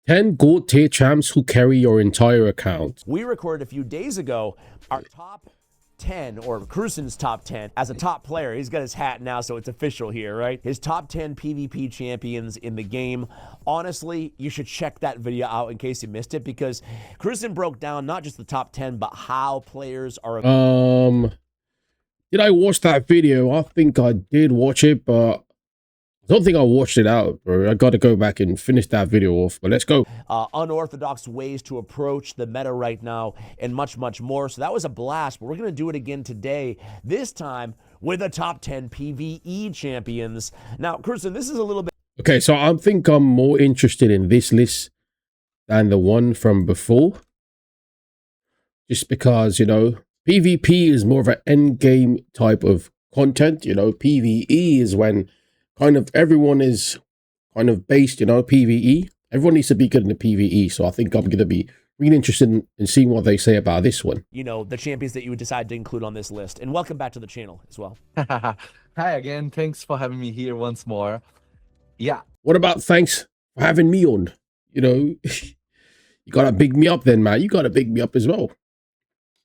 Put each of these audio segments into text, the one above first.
10 gold tier champs who carry your entire account. We recorded a few days ago our top 10, or KruYseN's top 10, as a top player. He's got his hat now, so it's official here, right? His top 10 PvP champions in the game. Honestly, you should check that video out in case you missed it, because KruYseN broke down not just the top 10, but how players are... Did I watch that video? I think I did watch it, but I don't think I watched it out, bro. I got to go back and finish that video off, but let's go. Unorthodox ways to approach the meta right now, and much, much more. So that was a blast, but we're going to do it again today, this time with the top 10 PvE champions. Now, KruYseN, this is a little bit... Okay, so I think I'm more interested in this list than the one from before. Just because, you know, PvP is more of an end game type of content. You know, PvE is when kind of everyone is kind of based, you know, PvE. Everyone needs to be good in the PvE. So I think I'm going to be really interested in seeing what they say about this one. You know, the champions that you would decide to include on this list. And welcome back to the channel as well. Hi again. Thanks for having me here once more. Yeah. What about thanks for having me on? You know, you got to big me up then, man. You got to big me up as well.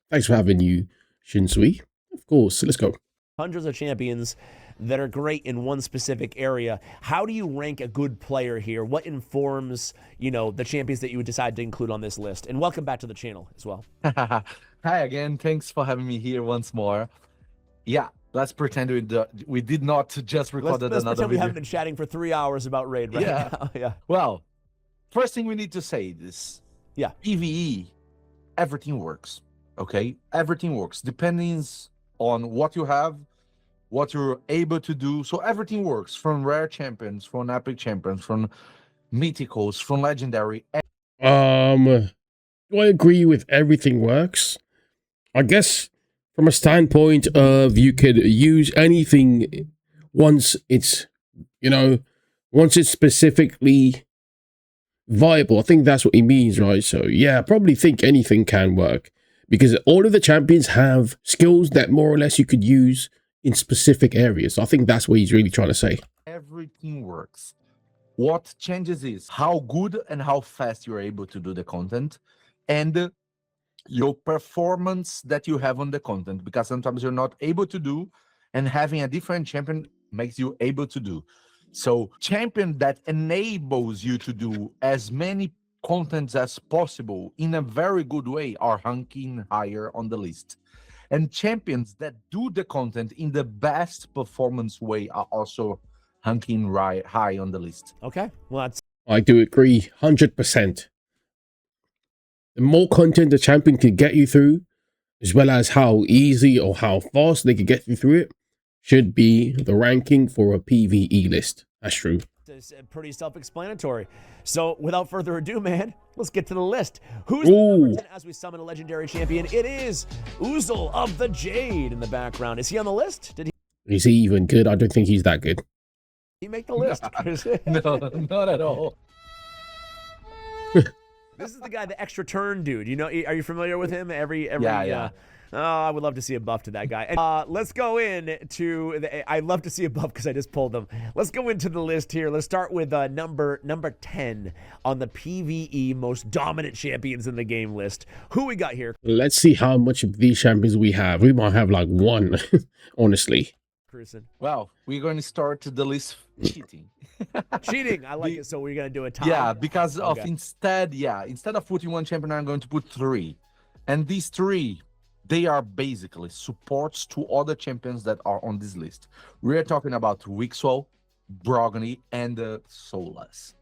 Thanks for having you, Shinsui. Of course. So let's go. Hundreds of champions that are great in one specific area. How do you rank a good player here? What informs, you know, the champions that you would decide to include on this list? And welcome back to the channel as well. Hi again. Thanks for having me here once more. Yeah, let's pretend we did not just record another video. We haven't been chatting for 3 hours about Raid right now. Yeah. Well, first thing we need to say is, yeah, PvE, everything works. Okay? Everything works. Depending on what you have, what you're able to do. So everything works, from rare champions, from epic champions, from mythicals, from legendary. Do I agree with everything works? I guess from a standpoint of you could use anything once it's, you know, once it's specifically viable. I think that's what he means, right? So yeah, I probably think anything can work, because all of the champions have skills that more or less you could use in specific areas. So I think that's what he's really trying to say. Everything works. What changes is how good and how fast you're able to do the content, and your performance that you have on the content, because sometimes you're not able to do, and having a different champion makes you able to do. So champion that enables you to do as many contents as possible in a very good way are ranking higher on the list. And champions that do the content in the best performance way are also ranking high on the list. Okay, well, I do agree 100%. The more content the champion can get you through, as well as how easy or how fast they can get you through it, should be the ranking for a PvE list. That's true. It's pretty self-explanatory. So without further ado, man, let's get to the list. Who's the number 10 as we summon a legendary champion? It is KruYseN of the Jade in the background. Is he on the list? Is he even good? I don't think he's that good. Did he make the list? No, not at all. This is the guy, the extra turn dude. You know, are you familiar with him? Yeah. Oh, I would love to see a buff to that guy. And, let's go into I'd love to see a buff because I just pulled them. Let's go into the list here. Let's start with number 10 on the PvE most dominant champions in the game list. Who we got here? Let's see how much of these champions we have. We might have like one, honestly. KruYseN. Well, we're going to start the list cheating. Cheating, I like it. So we're going to do a tie. Yeah, because of instead of putting one champion, I'm going to put 3. And these 3, they are basically supports to other champions that are on this list. We're talking about KruYseN, Brogni, and Soulless.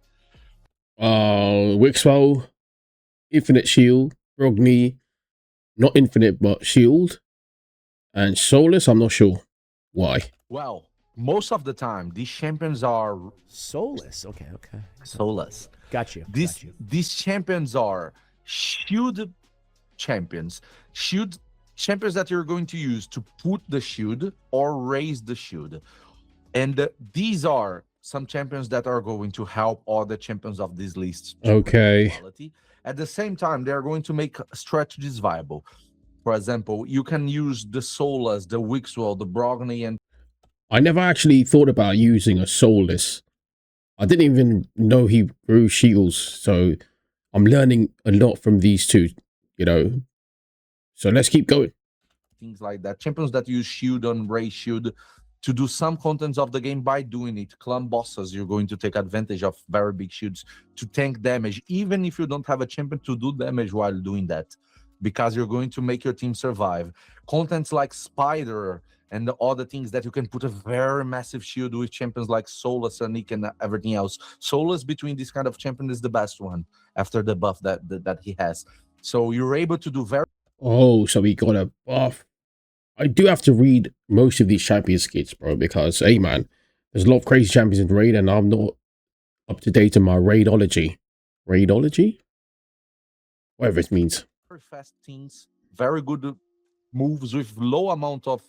KruYseN, Infinite Shield, Brogni, not Infinite, but Shield, and Soulless, I'm not sure why. Well, most of the time, these champions are... Soulless, okay. Soulless. Got you. These champions are shield champions. Shield champions that you're going to use to put the shield or raise the shield. And these are some champions that are going to help all the champions of this list. Okay. At the same time, they are going to make strategies viable. For example, you can use the Soulless, the KruYseN, the Brogni, and... I never actually thought about using a Soulless. I didn't even know he grew shields, so I'm learning a lot from these two, you know. So let's keep going. Things like that. Champions that use shield on Ray shield to do some contents of the game by doing it. Clan bosses, you're going to take advantage of very big shields to tank damage, even if you don't have a champion to do damage while doing that, because you're going to make your team survive. Contents like Spider and the other things that you can put a very massive shield with champions like Solus and Nick and everything else. Solus between this kind of champion is the best one after the buff that he has. So you're able to do very. Oh, so we got a buff. I do have to read most of these champion skits, bro, because, hey, man, there's a lot of crazy champions in Raid, and I'm not up to date on my Raidology. Raidology? Whatever it means. Very fast things, very good moves with low amount of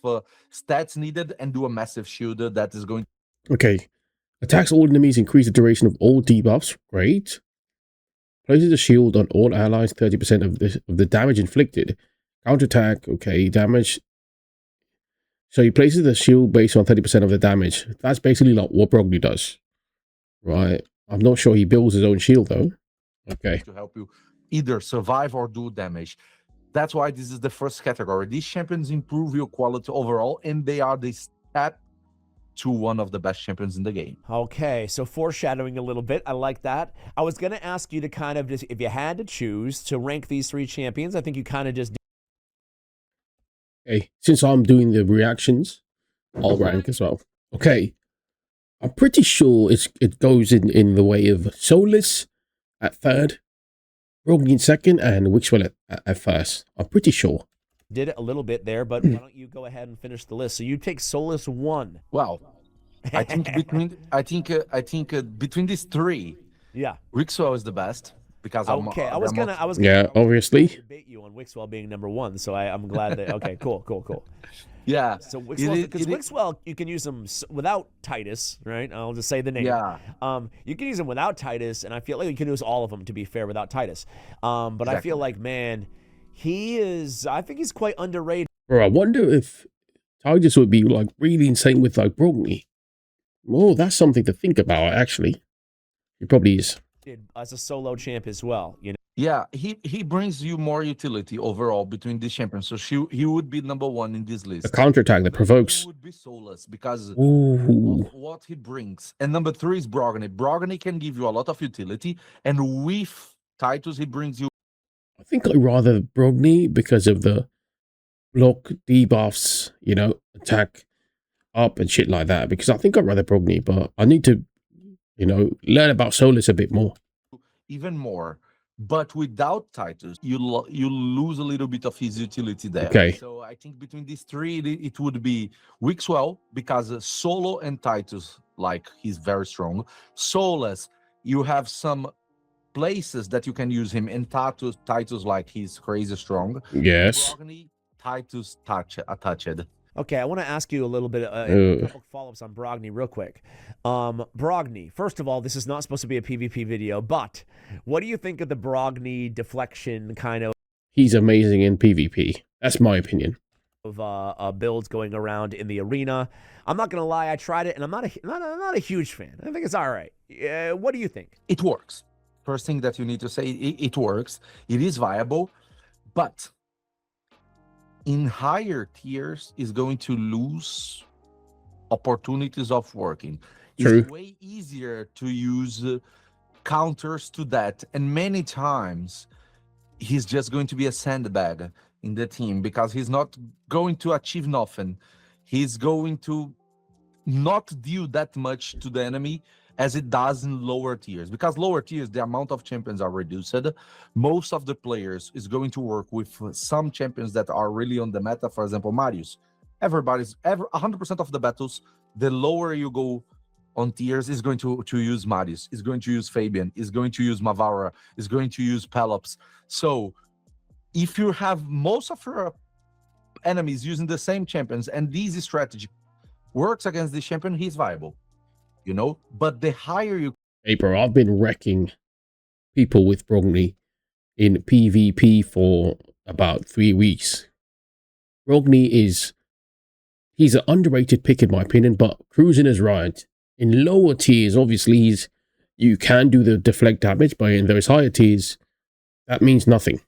stats needed, and do a massive shield that is going. Okay. Attacks all enemies, increase the duration of all debuffs. Great. Places a shield on all allies, 30% of the damage inflicted. Counterattack, okay, damage. So he places the shield based on 30% of the damage. That's basically like what Brogni does. Right. I'm not sure he builds his own shield, though. Okay. To help you either survive or do damage. That's why this is the first category. These champions improve your quality overall, and they are the step to one of the best champions in the game. Okay, so foreshadowing a little bit. I like that. I was going to ask you to kind of just, if you had to choose to rank these three champions, I think you kind of just. Okay, since I'm doing the reactions, I'll rank as well. Okay, I'm pretty sure it goes in the way of Solus at third, Brogni in second, and Wixwell at first. I'm pretty sure. Did it a little bit there, but why don't you go ahead and finish the list? So you take Solus 1. Well, I think between these three, yeah, Wixwell is the best. Because okay, I was gonna obviously debate you on Wixwell being number 1, so I'm glad that. Okay, cool. Yeah. So Wixwell, because Wixwell, you can use him without Titus, right? I'll just say the name. Yeah. You can use him without Titus, and I feel like you can use all of them, to be fair, without Titus. But exactly. I feel like, man, I think he's quite underrated. Bro, I wonder if Titus would be like really insane with like Brogni. Oh, that's something to think about, actually. He probably is. As a solo champ as well, you know. Yeah, he brings you more utility overall between these champions. So he would be number 1 in this list. The counterattack that provokes. Would be Solus because of what he brings. And number 3 is Brogni. Brogni can give you a lot of utility, and with Titus he brings you. I think I'd rather Brogni because of the block debuffs, you know, attack up and shit like that. Because I think I'd rather Brogni, but I need to, you know, learn about Solus a bit more. Even more. But without Titus, you lose a little bit of his utility there. Okay. So I think between these three, it would be Wixwell, because Solo and Titus, like, he's very strong. Solus, you have some places that you can use him, and Titus, like, he's crazy strong. Yes. Brogni, Titus attached. Okay, I want to ask you a little bit, a couple follow-ups on Brogni real quick. Brogni, first of all, this is not supposed to be a PvP video, but what do you think of the Brogni deflection kind of? He's amazing in PvP. That's my opinion. Of builds going around in the arena. I'm not gonna lie, I tried it, and I'm not a huge fan. I think it's all right. What do you think? It works. First thing that you need to say, it works. It is viable, but in higher tiers is going to lose opportunities of working. True. It's way easier to use counters to that, and many times he's just going to be a sandbag in the team because he's not going to achieve nothing. He's going to not deal that much to the enemy as it does in lower tiers, because lower tiers, the amount of champions are reduced. Most of the players is going to work with some champions that are really on the meta. For example, Marius. 100% of the battles, the lower you go on tiers, is going to use Marius, is going to use Fabian, is going to use Mavara, is going to use Pelops. So if you have most of your enemies using the same champions, and this strategy works against this champion, he's viable. You know, but the higher you... Hey, bro, I've been wrecking people with Brogni in PvP for about 3 weeks. Brogni he's an underrated pick in my opinion, but KruYseN is right. In lower tiers, obviously, you can do the deflect damage, but in those higher tiers, that means nothing.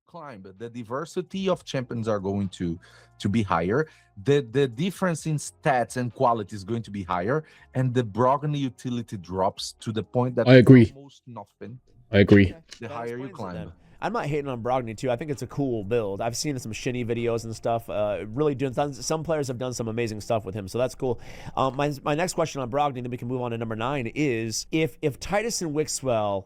climb. The diversity of champions are going to be higher. The difference in stats and quality is going to be higher, and the Brogni utility drops to the point that I agree. almost nothing. I agree. Okay, The that higher you explains it then. climb. I'm not hating on Brogni too. I think it's a cool build. I've seen some shinny videos and stuff. Really doing some players have done some amazing stuff with him, so that's cool. My next question on Brogni, then we can move on to number 9, is if Titus and Wixwell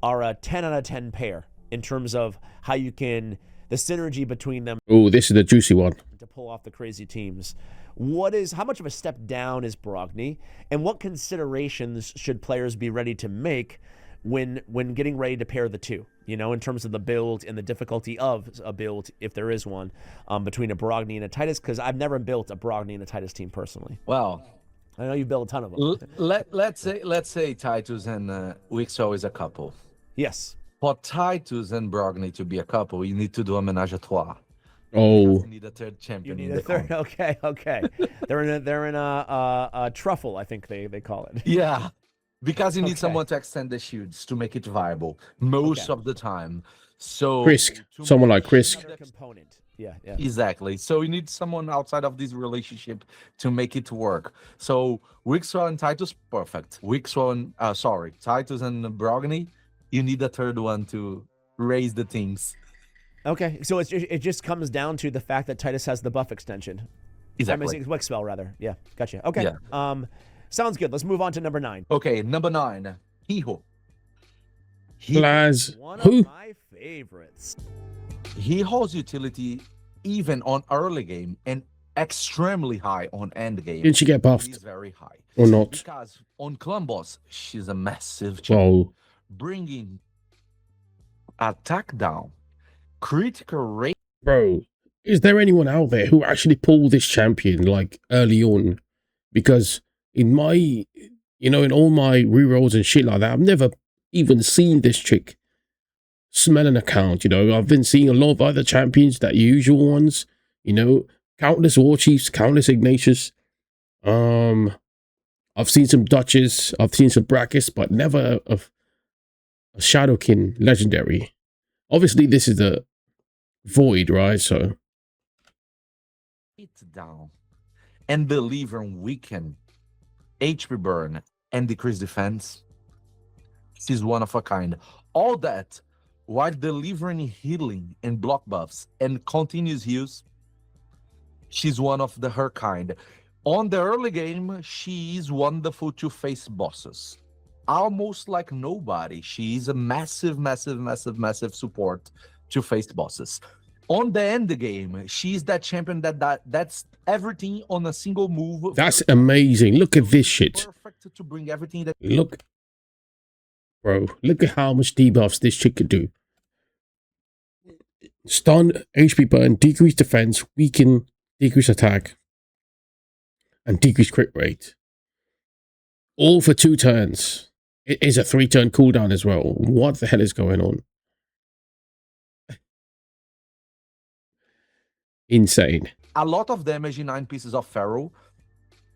are a 10 out of 10 pair in terms of how you can the synergy between them Oh, this is the juicy one. to pull off the crazy teams. How much of a step down is Brogni, and what considerations should players be ready to make when getting ready to pair the two, you know, in terms of the build and the difficulty of a build, if there is one, between a Brogni and a Titus? Because I've never built a Brogni and a Titus team personally. Well, I know you built a ton of them. let's say Titus and Wixwell is a couple. Yes. For Titus and Brogni to be a couple, you need to do a ménage à trois. Oh, You need a third champion. You in need a the third. corner. Okay. They're in a truffle, I think they call it. Yeah, because you need Okay. someone to extend the shields to make it viable most Okay. of the time. So Chris, to someone make like Chris. Another component. Yeah. Exactly. So you need someone outside of this relationship to make it work. So Wixwell and Titus, perfect. Titus and Brogni, you need a third one to raise the teams. Okay, so it just comes down to the fact that Titus has the buff extension. Exactly. Wixwell, rather. Yeah, gotcha. Okay. Yeah. Sounds good. Let's move on to number 9. Okay, number 9, Hiho. Plaz. One Who? of my favorites. Hiho's utility, even on early game, and extremely high on end game. Did she get Is buffed very high. or not? Because on clan boss, she's a massive champion. Whoa. Bringing attack down, critical rate. Bro, is there anyone out there who actually pulled this champion like early on? Because in my, in all my rerolls and shit like that, I've never even seen this chick smell an account. I've been seeing a lot of other champions, that usual ones, countless war chiefs, countless Ignatius. I've seen some Duchess, I've seen some Brachis, but never a Shadowkin legendary. Obviously, this is the Void, right? So It down and deliver and weaken HP burn and decrease defense. She's one of a kind. All that while delivering healing and block buffs and continuous heals. She's one of her kind. On the early game, she is wonderful to face bosses. Almost like nobody. She is a massive support to face bosses. On the end game, she's that champion that's everything on a single move. that's amazing. Look at this shit. Perfect to bring everything that. Look, bro, look at how much debuffs this chick could do. Stun, HP burn, decrease defense, weaken, decrease attack, and decrease crit rate. All for 2 turns. It is a 3-turn cooldown as well. What the hell is going on? Insane. A lot of damage in 9 pieces of Pharaoh,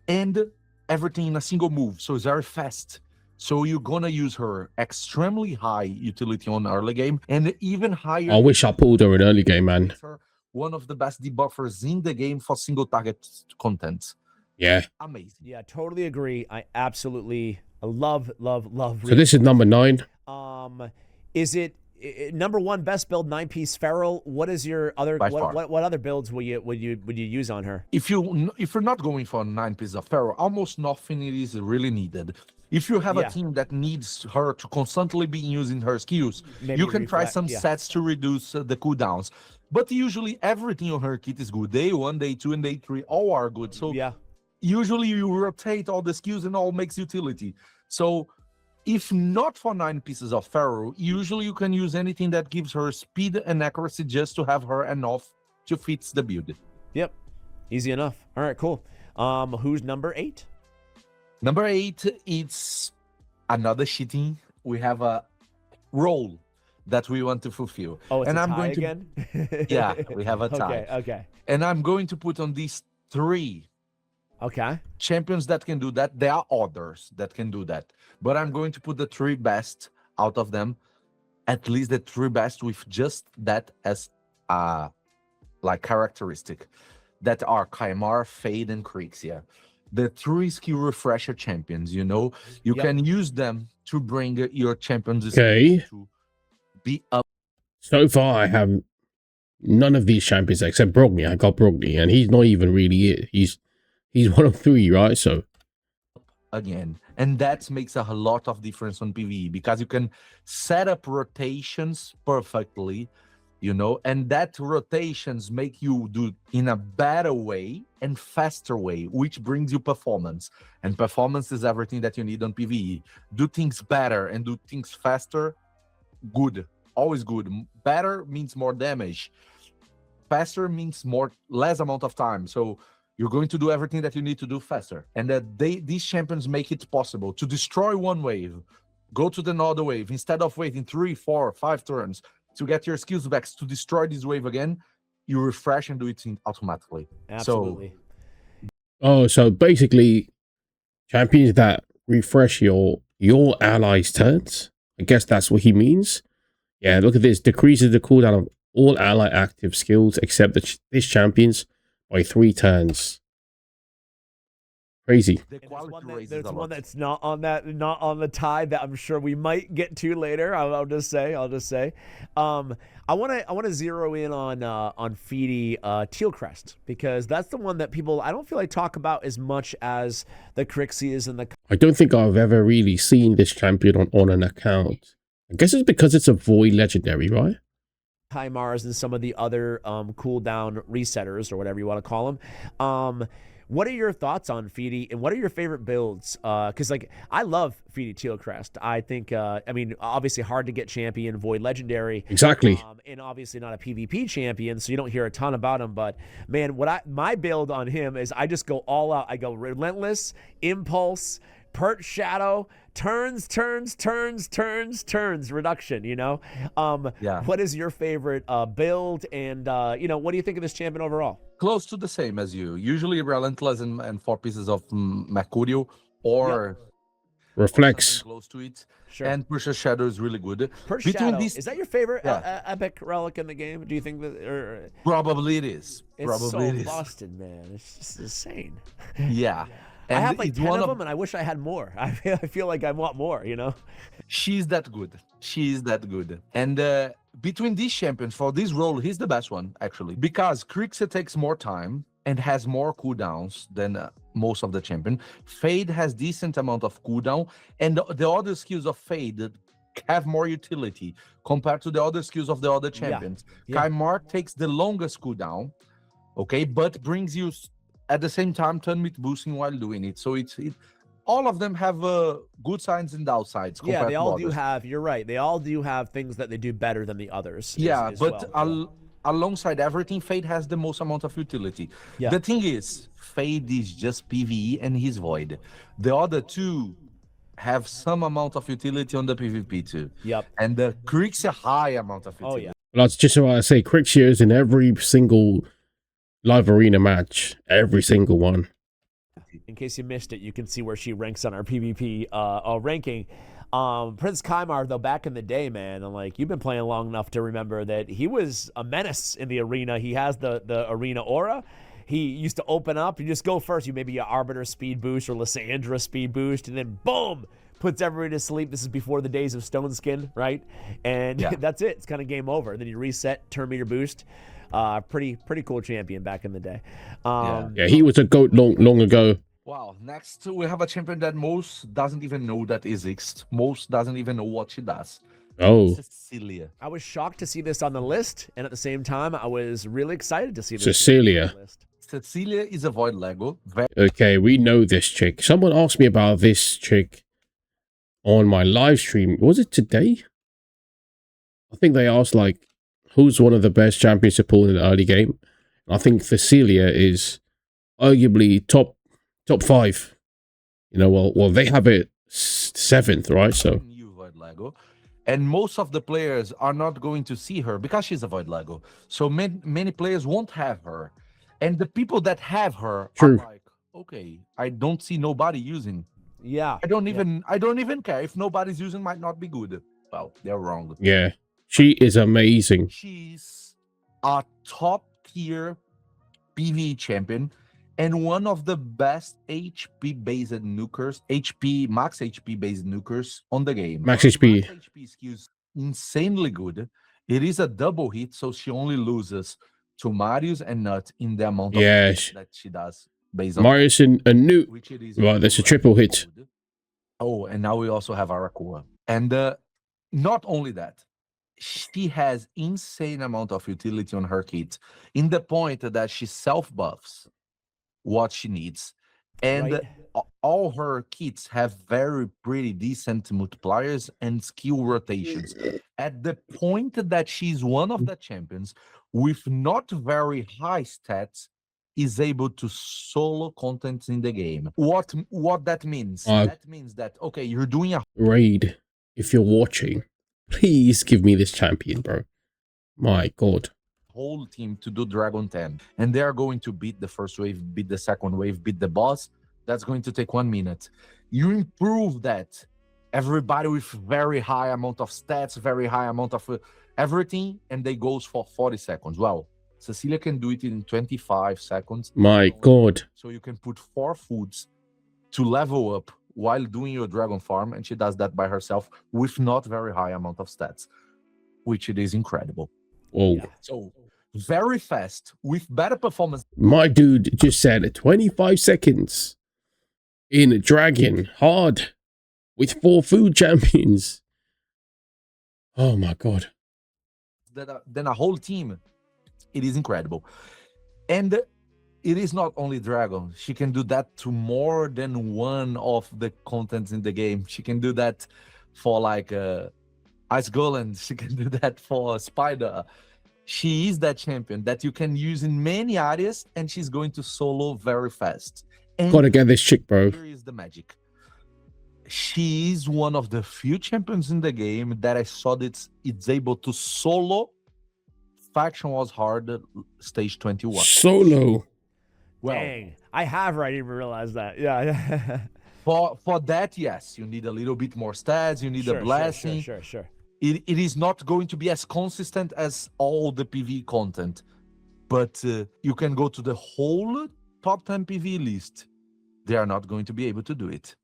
and everything in a single move. So it's very fast. So you're gonna use her extremely high utility on early game, and even higher. I wish I pulled her in early game, man. Makes her one of the best debuffers in the game for single target content. Yeah. Amazing. Yeah, totally agree. I absolutely love. So this is number 9. Is it number 1 best build 9-piece Feral? What is your other? By far. What other builds would you use on her? If you're not going for 9 pieces of Pharaoh, almost nothing is really needed. If you have Yeah. a team that needs her to constantly be using her skills, Maybe you can try reflect, some yeah. sets to reduce the cooldowns. But usually everything on her kit is good. Day 1, day 2, and day 3 all are good. So Yeah. usually you rotate all the skills and all makes utility. So if not for 9 pieces of Pharaoh, usually you can use anything that gives her speed and accuracy just to have her enough to fit the build. Yep. Easy enough. All right, cool. Who's number 8? Number 8, it's another cheating. We have a role that we want to fulfill. Oh, it's and a I'm tie going again? to Yeah, we have a tie. Okay. And I'm going to put on these 3 Okay. champions that can do that. There are others that can do that, but I'm going to put the 3 best out of them. at least the three best with just that as like characteristic, that are Kaimar, Fade, and KruYseN. The three skill refresher champions, you know, you Yep. can use them to bring your champions Okay. to be up So far, I have none of these champions except Brogni. I got Brogni, and he's not even really it. He's one of three, right? So again, and that makes a lot of difference on PvE, because you can set up rotations perfectly, you know, and that rotations make you do in a better way and faster way, which brings you performance, and performance is everything that you need on PvE. Do things better and do things faster, good, always good. Better means more damage, faster means less amount of time, so you're going to do everything that you need to do faster. And that these champions make it possible to destroy one wave, go to the another wave, instead of waiting 3, 4, 5 turns to get your skills back to destroy this wave again. You refresh and do it automatically. Absolutely. so basically, champions that refresh your allies' turns. I guess that's what he means. Yeah, look at this. Decreases the cooldown of all ally active skills except this champion's by 3 turns. Crazy. The And quality raises there's a one lot. that's not on the tide that I'm sure we might get to later. I'll just say. I want to zero in on Feedy Tealcrest, because that's the one that people, I don't feel like, talk about as much as the KruYseN and the I don't think I've ever really seen this champion on an account. I guess it's because it's a void legendary, right? Kaimars and some of the other cooldown resetters, or whatever you want to call them. What are your thoughts on Feedy, and what are your favorite builds? Because like, I love Feedy Tealcrest. I think, I mean, obviously hard to get champion, void legendary. Exactly. And obviously not a PvP champion, so you don't hear a ton about him. But man, my build on him is I just go all out. I go relentless, impulse, pert shadow, turns reduction, you know. Yeah, What is your favorite build, and you know, what do you think of this champion overall? close to the same as you. Usually relentless and 4 pieces of Mercurial, or Reflects. something close to it. Sure. And Precious Shadow is really good. Pert Between shadow, these, is that your favorite Yeah. epic relic in the game? Do you think that, or probably it is. it's Probably so it is. busted, man? It's just insane. Yeah. I have like it's 10 one of them, and I wish I had more. I feel like I want more, you know? She's that good. She is that good. And between these champions for this role, he's the best one, actually, because KruYseN takes more time and has more cooldowns than most of the champion. Fade has decent amount of cooldown, and the other skills of Fade have more utility compared to the other skills of the other champions. Yeah. Kaimar takes the longest cooldown, okay, but brings you at the same time turn meat boosting while doing it. So all of them have good sides and downsides. Yeah, they to all do others. have, you're right, they all do have things that they do better than the others. Yeah, but well. alongside everything, Fade has the most amount of utility. Yeah. The thing is, Fade is just PvE and he's void. The other two have some amount of utility on the PvP too. Yep. And the KruYseN high amount of utility. Oh yeah. Well, that's just what I say. KruYseN is in every single live arena match. Every single one. In case you missed it, you can see where she ranks on our PvP ranking. Prince Kaimar, though, back in the day, man, and like, you've been playing long enough to remember that he was a menace in the arena. He has the arena aura. He used to open up. You just go first. You maybe a Arbiter speed boost or Lysandra speed boost, and then boom, puts everybody to sleep. This is before the days of Stone Skin, right? And Yeah. that's it. It's kind of game over. Then you reset, turn meter boost. Pretty cool champion back in the day. Yeah, he was a goat long ago. Wow. Next, we have a champion that most doesn't even know that exists. Most doesn't even know what she does. Oh, Cecilia. I was shocked to see this on the list, and at the same time, I was really excited to see this Cecilia. on the list. Cecilia is a void Lego. Okay, we know this chick. Someone asked me about this chick on my live stream. Was it today? I think they asked, like, who's one of the best champions to pull in the early game? I think Cecilia is arguably top 5. You know, well, they have it 7th, right? So New void Lego. And most of the players are not going to see her because she's a void Lego. So many players won't have her. And the people that have her True. are like, okay, I don't see nobody using. Yeah. I don't even care if nobody's using, might not be good. Well, they're wrong. Yeah, she is amazing. She's a top tier PvE champion and one of the best HP based nukers, max HP based nukers on the game. Max Her HP. Max HP skills insanely good. It is a double hit, so she only loses to Marius and Nut in the amount of Yeah, hits that she does based on Marius and Newt. which it is Right, that's a triple hit. good. Oh, and now we also have Arakua. And not only that, she has insane amount of utility on her kit, in the point that she self buffs what she needs, and Right. all her kits have very pretty decent multipliers and skill rotations. At the point that she's one of the champions with not very high stats is able to solo content in the game. What that means? That means that okay, you're doing a Raid, if you're watching, please give me this champion, bro. My God. whole team to do Dragon 10, and they are going to beat the first wave, beat the second wave, beat the boss. That's going to take 1 minute. You improve that. Everybody with very high amount of stats, very high amount of everything, and they goes for 40 seconds. Well, Cecilia can do it in 25 seconds. My God. So you can put 4 foods to level up while doing your dragon farm, and she does that by herself with not very high amount of stats, which it is incredible. Whoa. Yeah. So very fast with better performance. My dude just said 25 seconds in Dragon hard with 4 food champions. Oh my God. Than a whole team. It is incredible. And it is not only Dragon. She can do that to more than one of the contents in the game. She can do that for like Ice Golem. She can do that for Spider. She is that champion that you can use in many areas, and she's going to solo very fast. And Gotta get this chick, bro. here is the magic. She is one of the few champions in the game that I saw that it's able to solo Faction Was Hard stage 21. Solo. Well, Dang. I have right even realized that. Yeah. for that, yes, you need a little bit more stats, you need a blessing. Sure. It is not going to be as consistent as all the PvE content, but you can go to the whole top 10 PvE list. They are not going to be able to do it,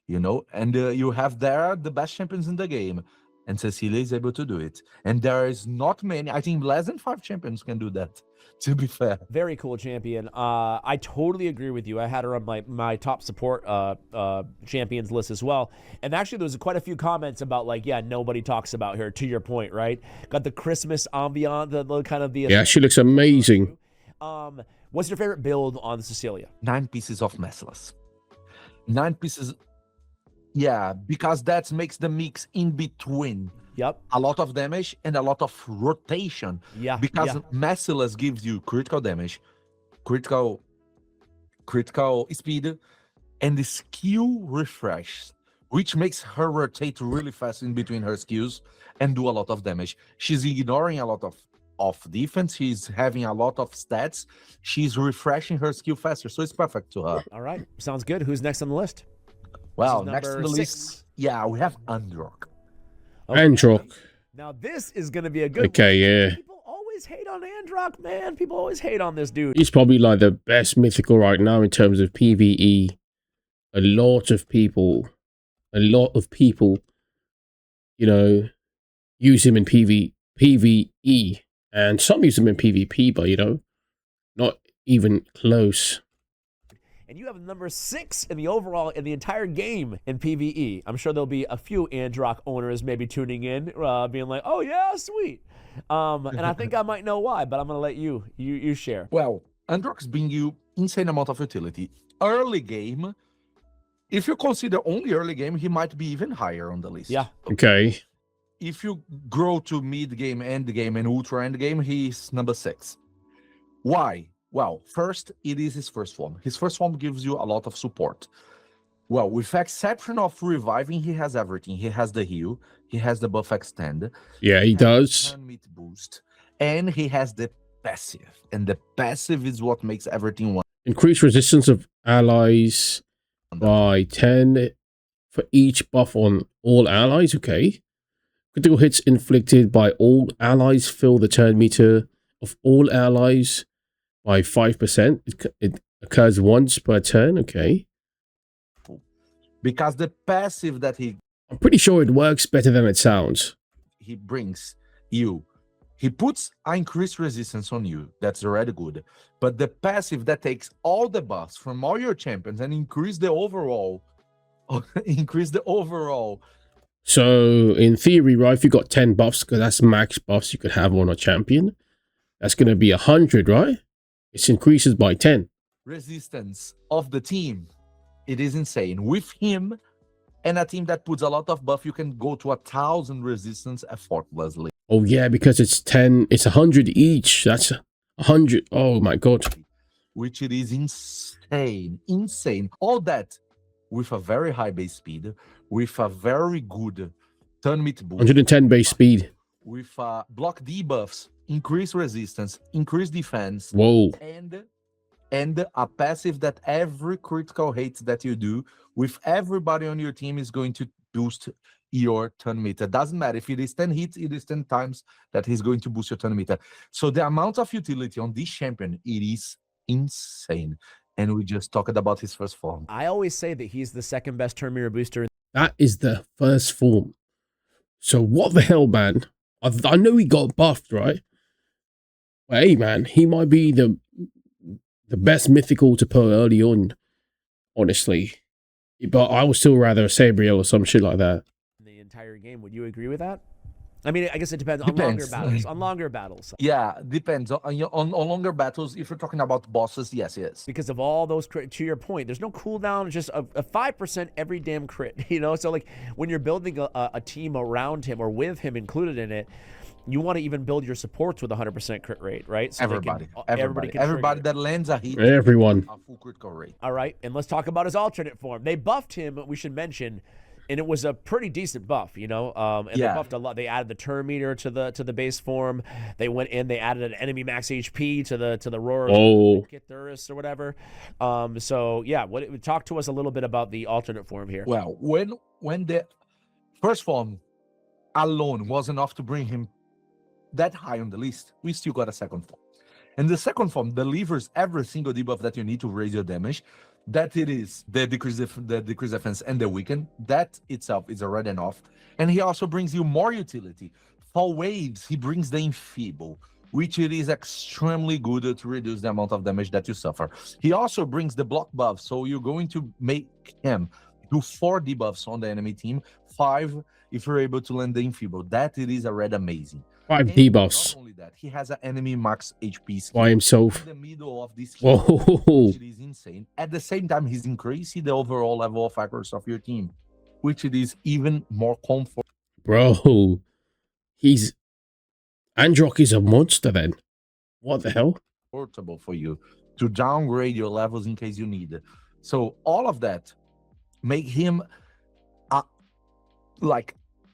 you know, and you have there the best champions in the game, and Cecilia is able to do it. And there is not many, I think less than 5 champions can do that, to be fair. Very cool champion. I totally agree with you. I had her on my top support champions list as well. And actually, there was quite a few comments about like, yeah, nobody talks about her. To your point, right? Got the Christmas ambient, the kind of the Yeah, she looks amazing. What's your favorite build on Cecilia? 9 pieces of Merciless. 9 pieces. Yeah, because that makes the mix in between. Yep. A lot of damage and a lot of rotation. Yeah. Because yeah. Merciless gives you critical damage, critical speed, and the skill refresh, which makes her rotate really fast in between her skills and do a lot of damage. She's ignoring a lot of defense. She's having a lot of stats. She's refreshing her skill faster, so it's perfect to her. All right. Sounds good. Who's next on the list? Well, This is next on the number list, 6. yeah, we have Androck. Okay. Androck. Now this is gonna be a good Okay, one. yeah. People always hate on Androck, man. People always hate on this dude. He's probably like the best mythical right now in terms of PvE. A lot of people, you know, use him in PvE, and some use him in PvP, but you know, not even close. And you have number 6 in the overall in the entire game in PvE. I'm sure there'll be a few Androck owners maybe tuning in, being like, "Oh yeah, sweet." And I think I might know why, but I'm gonna let you share. Well, Androx bring you insane amount of utility. Early game, if you consider only early game, he might be even higher on the list. Yeah. Okay. If you grow to mid game, end game, and ultra end game, he's number 6. Why? Well, first, it is his first form. His first form gives you a lot of support. Well, with exception of reviving, he has everything. He has the heal, he has the buff extend. Yeah, he does. Turn meat boost, and he has the passive. And the passive is what makes everything one. Increase resistance of allies by 10 for each buff on all allies. Okay. Critical hits inflicted by all allies fill the turn meter of all allies by 5%. It occurs once per turn. Okay. Because the passive that I'm pretty sure it works better than it sounds. he brings you, he puts increased resistance on you. That's already good. But the passive that takes all the buffs from all your champions and increase the overall, So in theory, right, if you got 10 buffs, because that's max buffs you could have on a champion, that's going to be 100, right? It increases by 10. resistance of the team. It is insane. With him and a team that puts a lot of buff, you can go to 1,000 resistance effortlessly. Oh yeah, because it's 10, it's 100 each. That's 100. Oh my god. Which it is insane. All that with a very high base speed, with a very good turn meet boost, 110 base speed. with block debuffs, increase resistance, increase defense, Whoa. and a passive that every critical hit that you do with everybody on your team is going to boost your turn meter. Doesn't matter if it is 10 hits, it is 10 times that he's going to boost your turn meter. So the amount of utility on this champion, it is insane. And we just talked about his first form. I always say that he's the second best turn meter booster. That is the first form. So what the hell, man? I know he got buffed, right? But hey, man, he might be the best mythical to put early on, honestly. But I would still rather a Sabriel or some shit like that. The entire game. Would you agree with that? I mean, I guess it depends on longer battles. On longer battles. Yeah, depends on longer battles. If you're talking about bosses, yes. Because of all those crit, to your point, there's no cooldown. It's just a 5% every damn crit. You know, so like when you're building a team around him or with him included in it, you want to even build your supports with 100% crit rate, right? So everybody that lands a hit. Everyone. A full critical rate. All right, and let's talk about his alternate form. They buffed him, we should mention, and it was a pretty decent buff, you know. They buffed a lot. They added the turn meter to the base form. They went in. They added an enemy max HP to the roar. Oh. Kithuris or whatever. So yeah, talk to us a little bit about the alternate form here. Well, when the first form alone was enough to bring him that high on the list, we still got a second form. And the second form delivers every single debuff that you need to raise your damage. That it is the decrease defense and the weaken. That itself is already enough. And he also brings you more utility. For waves, he brings the enfeeble, which it is extremely good to reduce the amount of damage that you suffer. He also brings the block buff, so you're going to make him do 4 debuffs on the enemy team, 5 if you're able to land the enfeeble. That it is already amazing. 5 debuffs. Not only that, he has an enemy max HP skill By himself. in the middle of this Whoa. which is insane. At the same time, he's increasing the overall level of accuracy of your team, which it is even more comfortable. Bro, Androck is a monster then. What the hell? For you to downgrade your levels in case you need it. So all of that make him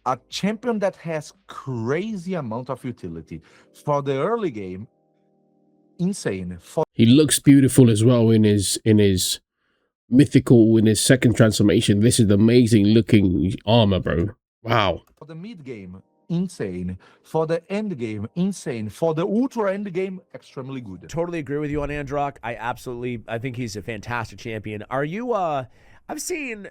a champion that has crazy amount of utility for the early game. Insane. He looks beautiful as well in his mythical, in his second transformation. This is amazing looking armor, bro. Wow. For the mid game, insane. For the end game, insane. For the ultra end game, extremely good. Totally agree with you on Androck. I think he's a fantastic champion. Are you I've seen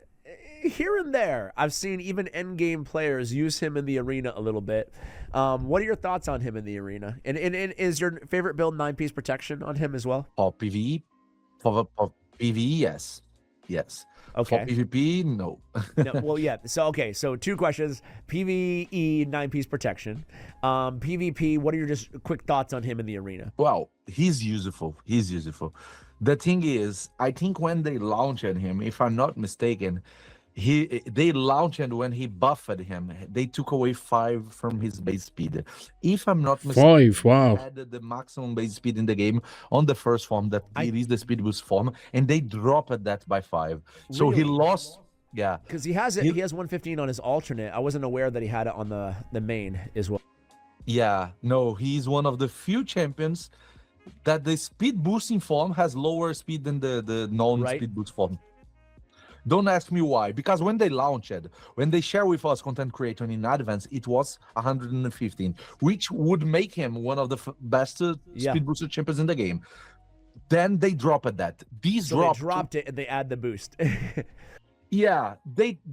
here and there, I've seen even end game players use him in the arena a little bit. What are your thoughts on him in the arena? And is your favorite build 9-piece protection on him as well? For PvE? For PvE, yes. Okay. For PvP, no. No, well, yeah. So 2 questions. PvE 9-piece protection. PvP, what are your just quick thoughts on him in the arena? Well, he's useful. The thing is, I think when they launched him, if I'm not mistaken, they launched when he buffed him, they took away 5 from his base speed. If I'm not mistaken, 5, wow. added the maximum base speed in the game on the first form, that it is the speed boost form, and they dropped that by 5. So he lost. Yeah, because he has 115 on his alternate. I wasn't aware that he had it on the main as well. Yeah, no, he's one of the few champions that the speed boosting form has lower speed than the non-speed boost form. Don't ask me why. Because when they launched, when they share with us content creator in advance, it was 115, which would make him one of the best speed booster champions in the game. Then they dropped that. These so they dropped it and they add the boost. Yeah,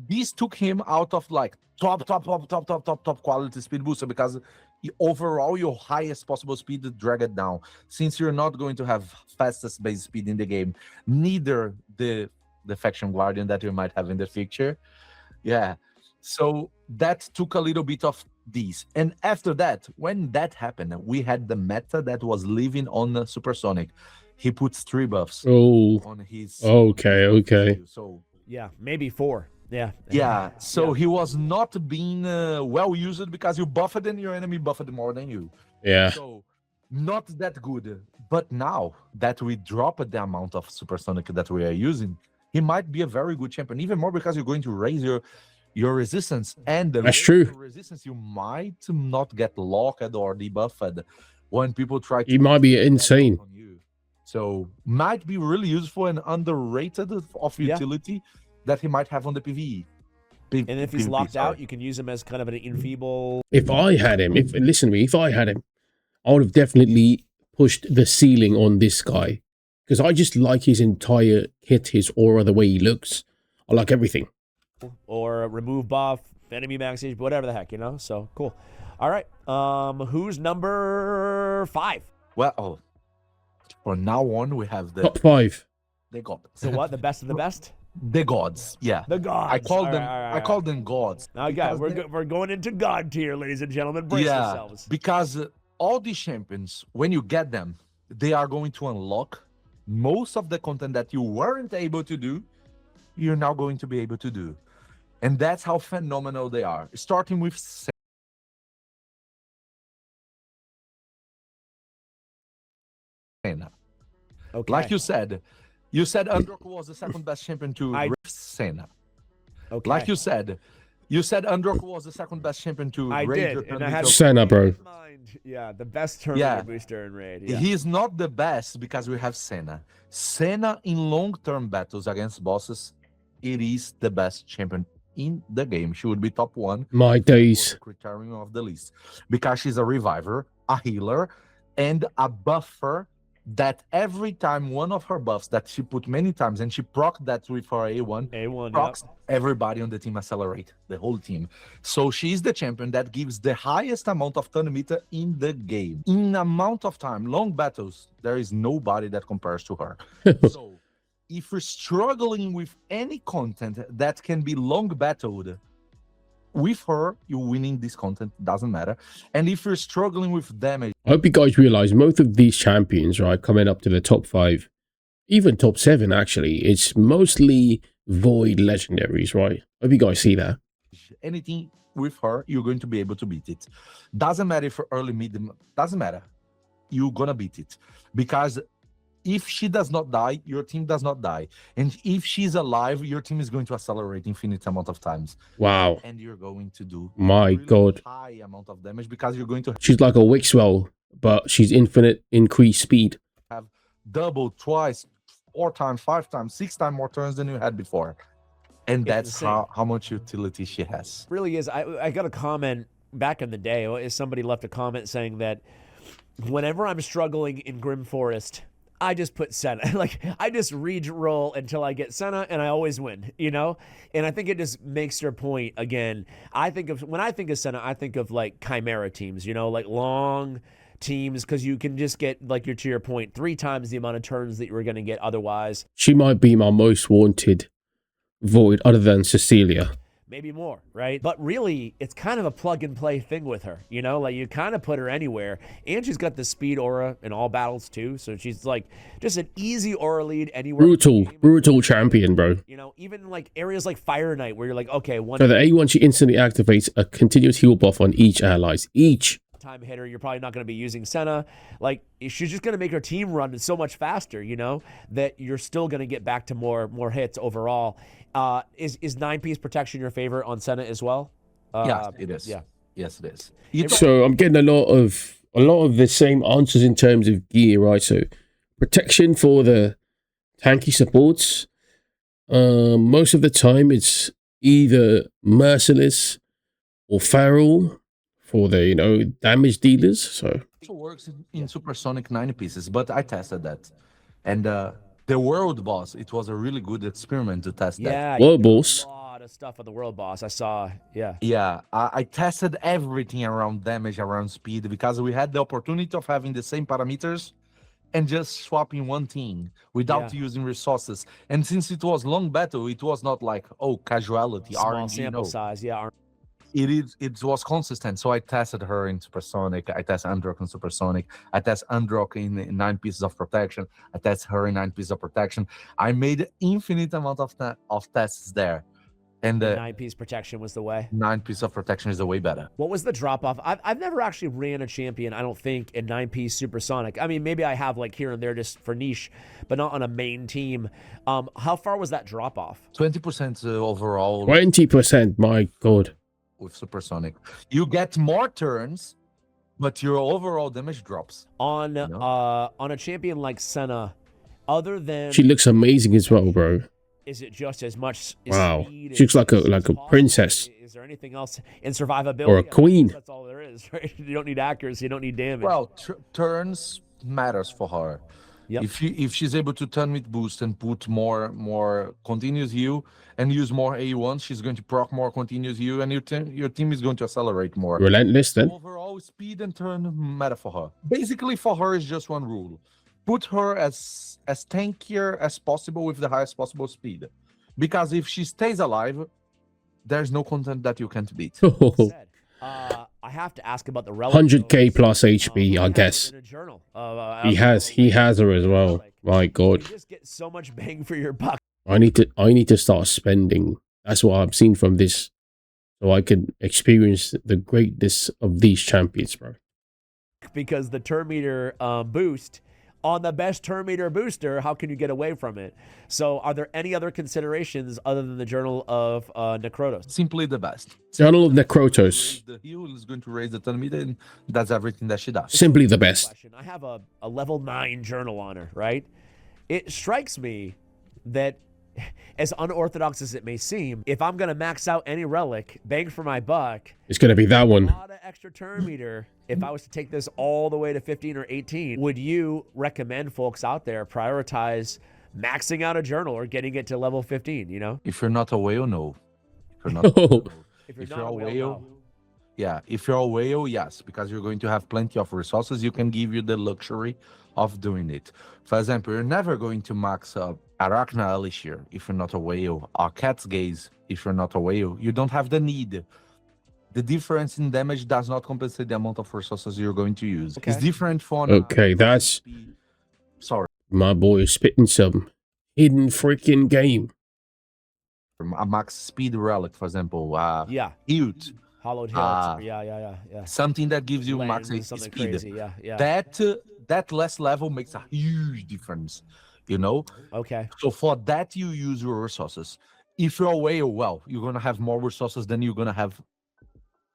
these took him out of like top quality speed booster because overall your highest possible speed drag it down. Since you're not going to have fastest base speed in the game, neither the faction guardian that you might have in the future. Yeah, so that took a little bit of these. And after that, when that happened, we had the meta that was living on the Supersonic. He puts 3 buffs on his. Okay. So. Yeah, maybe 4. Yeah. Yeah. So he was not being well used because you buffed and your enemy buffed more than you. Yeah. So not that good. But now that we dropped the amount of supersonic that we are using, he might be a very good champion. Even more because you're going to raise your resistance, and that's true. Resistance, you might not get locked or debuffed when people try to. He might be insane. On you. So might be really useful and underrated of utility that he might have on the PvE. And if he's locked out, you can use him as kind of an enfeeble. If I had him, listen to me, if I had him, I would have definitely pushed the ceiling on this guy. Because I just like his entire kit, his aura, the way he looks. I like everything. Or remove buff, enemy max HP, whatever the heck, you know? So, cool. All right. Who's number 5? Well, from now on, we have the... Top 5. The gods. So what? The best of the best? The gods, yeah. The gods. I call them gods. Now, guys, we're going into God tier, ladies and gentlemen. Brace yourselves. Because all these champions, when you get them, they are going to unlock most of the content that you weren't able to do, you're now going to be able to do. And that's how phenomenal they are. Starting with Senna. Okay. Like you said Underk was the second best champion to Rift Senna. Okay. Like you said Underk was the second best champion to I Raid. did, and I had Senna, bro. Yeah, the best Terminator booster in Raid. Yeah. He's not the best because we have Senna. Senna in long-term battles against bosses, it is the best champion in the game. She would be top 1. My days. For the criterion of the list. Because she's a reviver, a healer, and a buffer that every time one of her buffs that she put many times and she proc that with her A1 procs, everybody on the team accelerate, the whole team. So she's the champion that gives the highest amount of turn meter in the game. In amount of time, long battles, there is nobody that compares to her. So if you're struggling with any content that can be long battled, with her, you're winning this content, doesn't matter. And if you're struggling with damage... I hope you guys realize most of these champions, right, coming up to the top 5, even top 7, actually, it's mostly Void legendaries, right? I hope you guys see that. Anything with her, you're going to be able to beat it. Doesn't matter if early, mid, doesn't matter. You're gonna beat it. Because if she does not die, your team does not die. And if she's alive, your team is going to accelerate infinite amount of times. Wow. And you're going to do my God, high amount of damage because you're going to... She's like a Wixwell, but she's infinite increased speed. Have double, twice, 4 times, 5 times, 6 times more turns than you had before. And that's how much utility she has. Really is. I got a comment back in the day. Somebody left a comment saying that whenever I'm struggling in Grim Forest, I just put Senna. Like, I just re-roll until I get Senna, and I always win, you know? And I think it just makes your point again. When I think of Senna, I think of, like, Chimera teams, you know? Like, long teams, because you can just get, like, to your point, 3 times the amount of turns that you were going to get otherwise. She might be my most wanted Void, other than Cecilia. Maybe more, right? But really, it's kind of a plug-and-play thing with her, you know? Like, you kind of put her anywhere. And she's got the speed aura in all battles, too. So she's, like, just an easy aura lead anywhere. Brutal champion, bro. You know, even, like, areas like Fire Knight, where you're like, okay, So the A1, she instantly activates a continuous heal buff on each allies. Time hitter, you're probably not going to be using Senna. Like, she's just going to make her team run so much faster, you know, that you're still going to get back to more hits overall. Is 9-piece protection your favorite on Senna as well? Yes, it is. Yeah. Yes, it is. So I'm getting a lot of the same answers in terms of gear, right? So protection for the tanky supports. Most of the time it's either Merciless or Feral for the, you know, damage dealers. So also works in Supersonic 90 pieces, but I tested that. And the world boss, it was a really good experiment to test that. Yeah, World you got boss. a lot of stuff on the world boss. I saw, yeah. Yeah, I tested everything around damage, around speed, because we had the opportunity of having the same parameters and just swapping one thing without Yeah. using resources. And since it was long battle, it was not like, oh, casuality, Small RNG, sample no. size, yeah. It was consistent. So I tested her in Supersonic. I tested Androck in Supersonic. I tested Androck in 9 pieces of protection. I tested her in 9 pieces of protection. I made infinite amount of tests there. And The the 9-piece protection was the way. 9 piece of protection is the way better. What was the drop off? I've never actually ran a champion, I don't think, in 9-piece Supersonic. I mean, maybe I have like here and there just for niche, but not on a main team. How far was that drop off? 20% overall 20%, my god. with Supersonic. You get more turns, but your overall damage drops. On No. on a champion like Senna, other than She looks amazing as well, bro. is it just as much Wow. speed She looks like a as possible? princess. Is there anything else in survivability? Or a I mean, queen. that's all there is, right? You don't need accuracy, you don't need damage. Well, turns matters for her. Yep. If she's able to turn with boost and put more continuous heal and use more A1, she's going to proc more continuous heal, and your team is going to accelerate more. Relentless then. Overall, speed and turn matter for her. Basically, for her is just one rule: put her as tankier as possible with the highest possible speed, because if she stays alive, there's no content that you can't beat. Said, I have to ask about the relic. 100k plus HP, I guess. In a journal. He has her as well. My god. You just get so much bang for your buck. I need to start spending. That's what I've seen from this. So I can experience the greatness of these champions, bro. Because the turn meter boost on the best turn meter booster, how can you get away from it? So are there any other considerations other than the Journal of Necrotos? Simply the best. Journal of Necrotos. The heal is going to raise the turn meter, and that's everything that she does. Simply the best. Question. I have a level 9 journal on her, right? It strikes me that, as unorthodox as it may seem, if I'm going to max out any relic, bang for my buck, It's gonna be that a one. lot of extra turn meter. If I was to take this all the way to 15 or 18, would you recommend folks out there prioritize maxing out a journal or getting it to level 15, you know? If you're not a whale, no. If you're not a whale, no. If you're If not you're a a whale, whale, no. Yeah, if you're a whale, yes, because you're going to have plenty of resources. You can give you the luxury of doing it. For example, you're never going to max up Arachna Elixir if you're not a whale, or Cat's Gaze if you're not a whale. You don't have the need. The difference in damage does not compensate the amount of resources you're going to use. Okay. It's different for Okay, that's sorry, my boy is spitting some hidden freaking game. a max speed relic, for example. Yeah, Hilt, hollowed hilt. Yeah. something that gives you max Lens, HP something speed. crazy. Yeah. That last level makes a huge difference, you know. Okay. So for that, you use your resources. If you're a whale, well, you're gonna have more resources than you're gonna have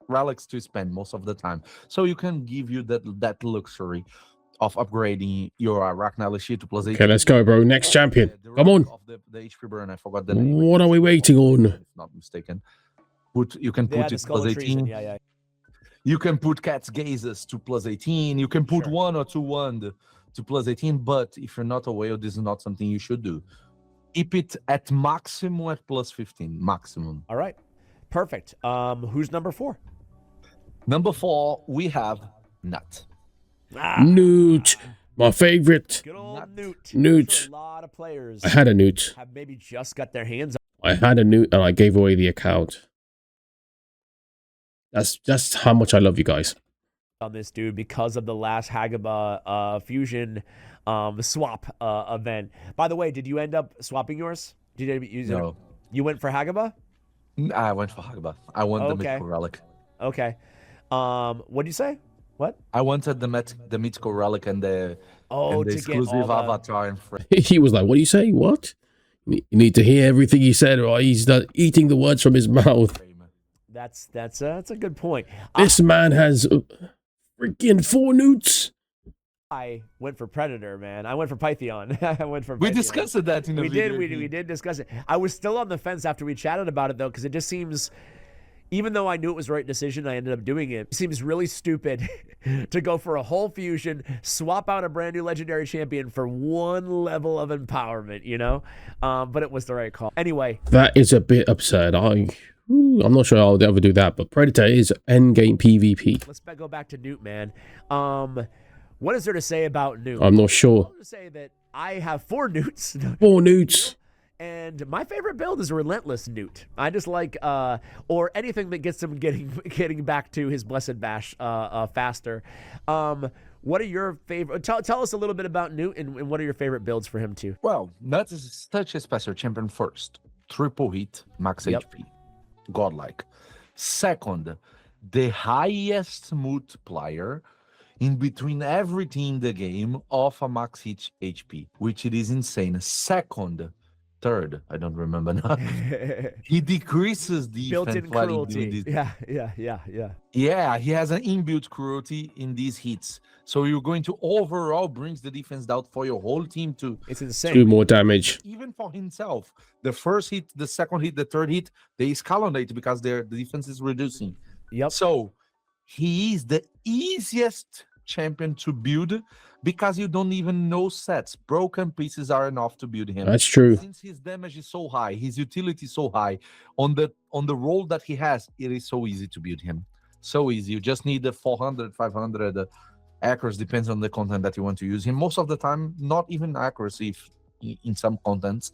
relics to spend most of the time. So you can give you that luxury of upgrading your Arachna Elixir to plus 8. Okay, let's go, bro. Next champion. The Come on. relic of the HP burn, I forgot the name. What are we waiting on? If not mistaken. You can Yeah, put the it Skull plus of Treason. 18. Yeah. You can put Cat's Gazes to plus 18. You can put Sure. 1 or 2 wand to plus 18. But if you're not a whale, this is not something you should do. Keep it at maximum at plus 15. Maximum. All right. Perfect. Who's number 4? Number 4, we have Nut. Newt. My favorite. Good old Nut. Newt. Newt. I'm sure a lot of players I had a Newt. have maybe just got their hands I had a Newt and I gave away the account. That's just how much I love you guys. on this dude because of the last Hagaba fusion swap event. By the way, did you end up swapping yours? Did you use it? No. You went for Hagaba? I went for Hagaba. I want the Okay. mythical relic. Okay. What did you say? What? I wanted the mythical relic and the, Oh, and the to get all exclusive the... avatar and friend. He was like, what do you say? What? You need to hear everything he said or he's not eating the words from his mouth. That's a good point. This man has freaking 4 Newts. I went for Predator, man. I went for Python. I went for We Python. discussed that in the video. We did discuss it. I was still on the fence after we chatted about it, though, because it just seems, even though I knew it was the right decision, I ended up doing it. It seems really stupid to go for a whole fusion, swap out a brand new legendary champion for one level of empowerment, you know? But it was the right call. Anyway. That is a bit absurd. I'm not sure I'll ever do that, but Predator is endgame PvP. Let's go back to Newt, man. What is there to say about Newt? I'm not sure. To say that I have 4 Newts. 4 Newts. And my favorite build is a Relentless Newt. I just like, or anything that gets him getting back to his Blessed Bash faster. What are your favorite? Tell us a little bit about Newt and what are your favorite builds for him too? Well, Nuts is such a special champion. First, triple hit, max HP, godlike. Second, the highest multiplier in between everything in the game of a max hit HP, which it is insane. Second, third, I don't remember now. He decreases the built-in cruelty. Yeah. Yeah, he has an inbuilt cruelty in these hits. So you're going to overall brings the defense down for your whole team to. It's insane. 2 more damage. Even for himself, the first hit, the second hit, the third hit, they escalate because the defense is reducing. Yep. So he is the easiest champion to build because you don't even know sets. Broken pieces are enough to build him. That's true. Since his damage is so high, his utility is so high, on the role that he has, it is so easy to build him. So easy. You just need the 400, 500 accuracy, depends on the content that you want to use him. Most of the time, not even accuracy in some contents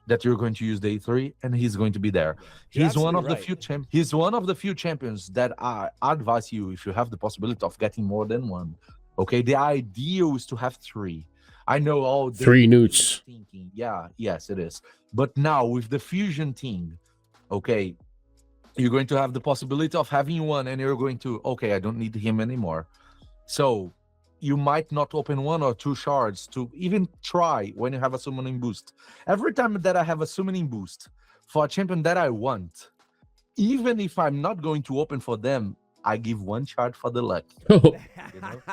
that you're going to use the A3, and he's going to be there. He's one of the few he's one of the few champions that I advise you, if you have the possibility of getting more than one. Okay, the ideal is to have 3. I know all 3 Newts. Thinking, yes, it is. But now with the fusion thing, okay, you're going to have the possibility of having one, and you're going to, okay, I don't need him anymore. So you might not open 1 or 2 shards to even try when you have a summoning boost. Every time that I have a summoning boost for a champion that I want, even if I'm not going to open for them, I give 1 shard for the luck. You know?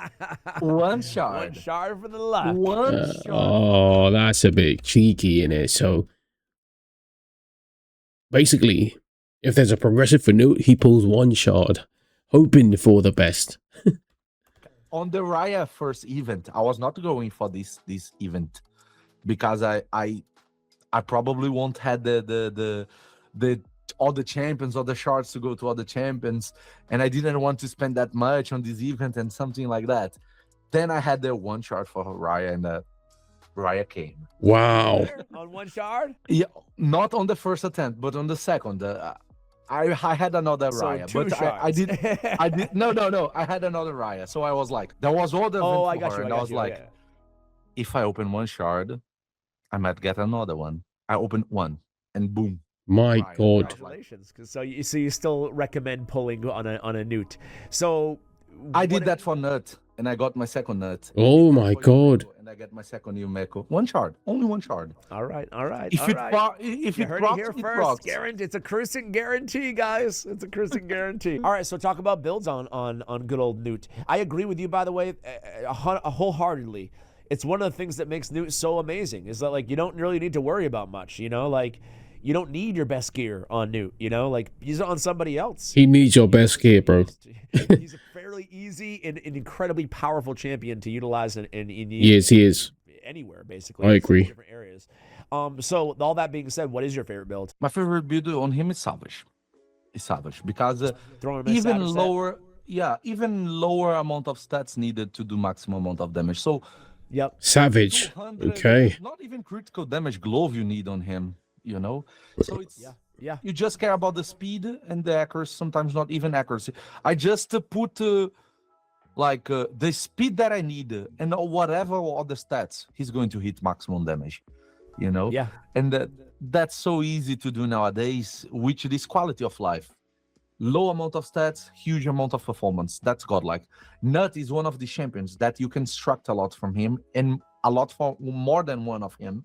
1 shard. 1 shard for the luck. 1 shard. Oh, that's a bit cheeky in it. So basically, if there's a progressive for Newt, he pulls 1 shard, hoping for the best. On the Raya first event, I was not going for this event because I probably won't had the all the champions or the shards to go to other champions, and I didn't want to spend that much on this event and something like that. Then I had the 1 shard for Raya, and Raya came. Wow. On 1 shard? Yeah, not on the first attempt, but on the second. I had another Raya, so but I did no. I had another Raya, so I was like, there was other. I got you. And I was like, if I open 1 shard, I might get another one. I opened 1, and boom. My Raya. God. Congratulations. So you still recommend pulling on a Newt. So I did that for Nut, and I got my second Nut. Oh my God. And I get my second Yumeko. 1 shard, only 1 shard. All right. If it procs, it procs. Guarantee. It's a KruYseN guarantee, guys. It's a KruYseN guarantee. All right, so talk about builds on good old Newt. I agree with you, by the way, wholeheartedly. It's one of the things that makes Newt so amazing is that, like, you don't really need to worry about much, you know? Like, you don't need your best gear on Newt, you know? Like, use it on somebody else. He needs your best gear, bro. He's a fairly easy and incredibly powerful champion to utilize in He is. Anywhere, basically. I agree. Different areas. So, all that being said, what is your favorite build? My favorite build on him is Savage. Because Throwing him in even Savage lower, even lower amount of stats needed to do maximum amount of damage. So, yep, Savage. 200, Okay. not even critical damage glove you need on him. You know, so it's yeah. You just care about the speed and the accuracy. Sometimes not even accuracy. I just put the speed that I need and whatever other stats he's going to hit maximum damage. You know, and that's so easy to do nowadays, which is quality of life. Low amount of stats, huge amount of performance. That's godlike. Nut is one of the champions that you can extract a lot from him, and a lot for more than one of him,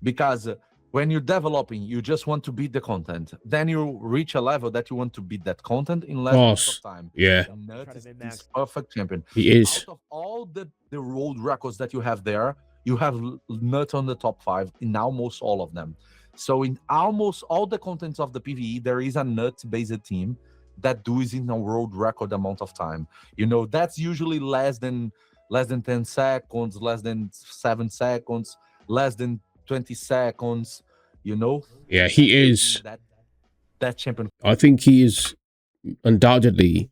because when you're developing, you just want to beat the content. Then you reach a level that you want to beat that content in less of time. Yeah. Nut is this perfect champion. He is. Out of all all the world records that you have there, you have Nut on the top 5 in almost all of them. So in almost all the contents of the PvE, there is a Nut-based team that does in a world record amount of time. You know, that's usually less than 10 seconds, less than 7 seconds, less than 20 seconds, you know? Yeah, he is. That champion. I think he is undoubtedly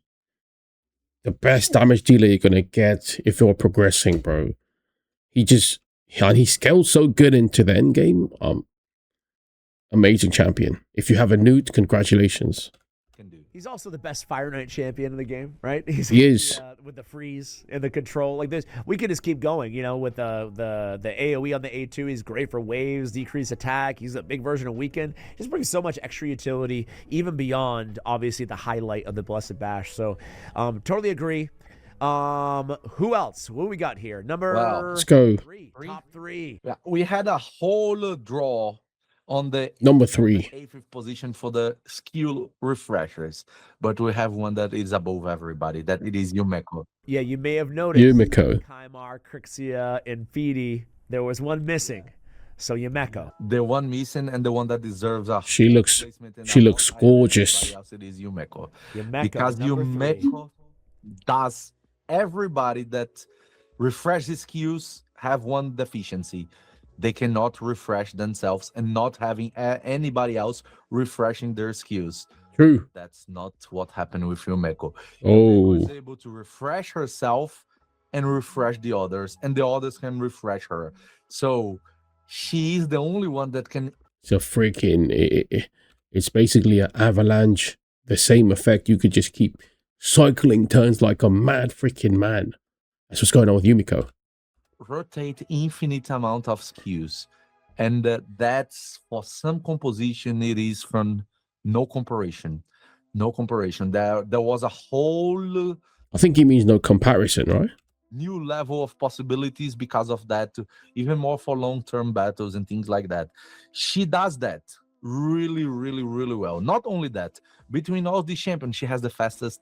the best damage dealer you're gonna get if you're progressing, bro. And he scales so good into the end game. Amazing champion. If you have a newt, congratulations. He's also the best Fire Knight champion in the game, right? He is. With the freeze and the control like this. We could just keep going, you know, with the AoE on the A2. He's great for waves, decrease attack. He's a big version of Weaken. Just brings so much extra utility, even beyond, obviously, the highlight of the Blessed Bash. So, totally agree. Who else? What we got here? Let's go. Top 3. Yeah, we had a whole draw on the number 3 8th position for the skill refreshers, but we have one that is above everybody. That it is Yumeko. Yeah, you may have noticed Yumeko. Kaimar, Krixia, and Fidi. There was one missing. So Yumeko. The one missing and the one that deserves a she looks gorgeous. It is Yumeko. Because Yumeko does everybody that refreshes skills have one deficiency. They cannot refresh themselves and not having anybody else refreshing their skills. True. That's not what happened with Yumeko. Oh. She was able to refresh herself and refresh the others, and the others can refresh her. So she is the only one that can. It's a freaking. It's basically an avalanche. The same effect. You could just keep cycling turns like a mad freaking man. That's what's going on with Yumeko. Rotate infinite amount of skills, and that's for some composition it is from no comparison. There was a whole, I think he means no comparison, right? New level of possibilities because of that, even more for long-term battles and things like that. She does that really well. Not only that, between all the champions she has the fastest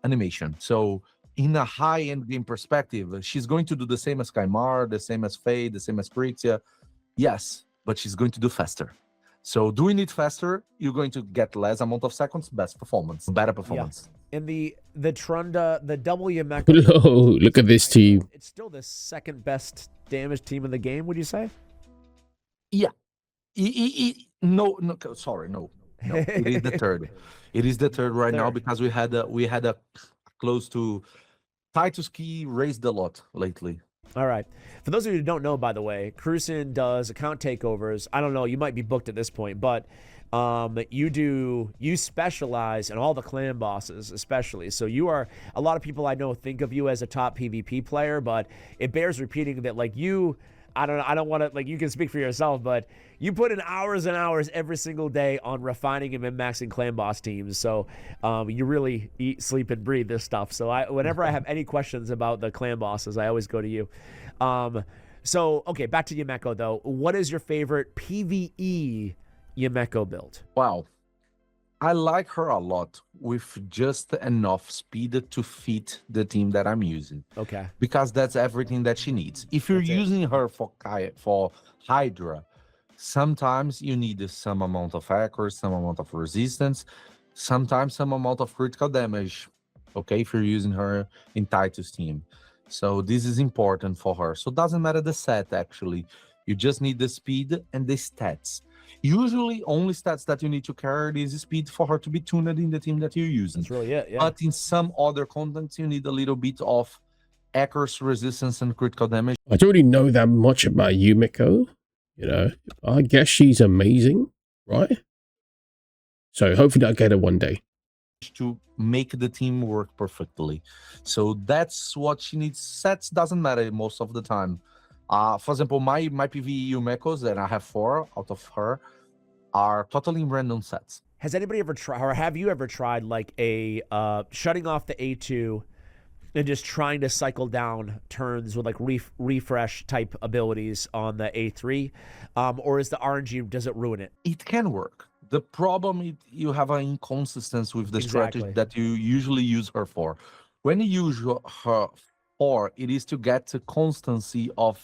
animation. So in a high-end game perspective, she's going to do the same as Kaimar, the same as Faye, the same as Krixia. Yes, but she's going to do faster. So doing it faster, you're going to get less amount of seconds, better performance. Yeah. And the Trunda, the double Yumeko. Look at this team. It's still the second best damage team in the game, would you say? Yeah. No. It is the third. It is the third right now because we had a close to Titus Key raised a lot lately. All right. For those of you who don't know, by the way, KruYseN does account takeovers. I don't know, you might be booked at this point, but you specialize in all the clan bosses, especially. So you are, a lot of people I know think of you as a top PvP player, but it bears repeating that like you, I don't want to, like, you can speak for yourself, but you put in hours and hours every single day on refining and min-maxing clan boss teams. So you really eat, sleep, and breathe this stuff. So whenever I have any questions about the clan bosses, I always go to you. So, okay, back to Yumeko, though. What is your favorite PvE Yumeko build? Wow. I like her a lot with just enough speed to fit the team that I'm using. Okay. Because that's everything that she needs. If you're using her for Hydra, sometimes you need some amount of accuracy, some amount of resistance, sometimes some amount of critical damage. Okay, if you're using her in Titus team. So this is important for her. So it doesn't matter the set, actually. You just need the speed and the stats. Usually, only stats that you need to carry is speed for her to be tuned in the team that you're using. That's really it, yeah. But in some other contents, you need a little bit of accuracy, resistance, and critical damage. I don't really know that much about Yumeko. You know, I guess she's amazing, right? So hopefully I'll get her one day. To make the team work perfectly. So that's what she needs. Sets doesn't matter most of the time. For example, my PvE Yumekos, that I have 4 out of her, are totally random sets. Has anybody ever tried, or have you ever tried, like a shutting off the A2 and just trying to cycle down turns with like refresh type abilities on the A3? Or is the RNG, does it ruin it? It can work. The problem is you have an inconsistency with the strategy that you usually use her for. When you use her or it is to get the constancy of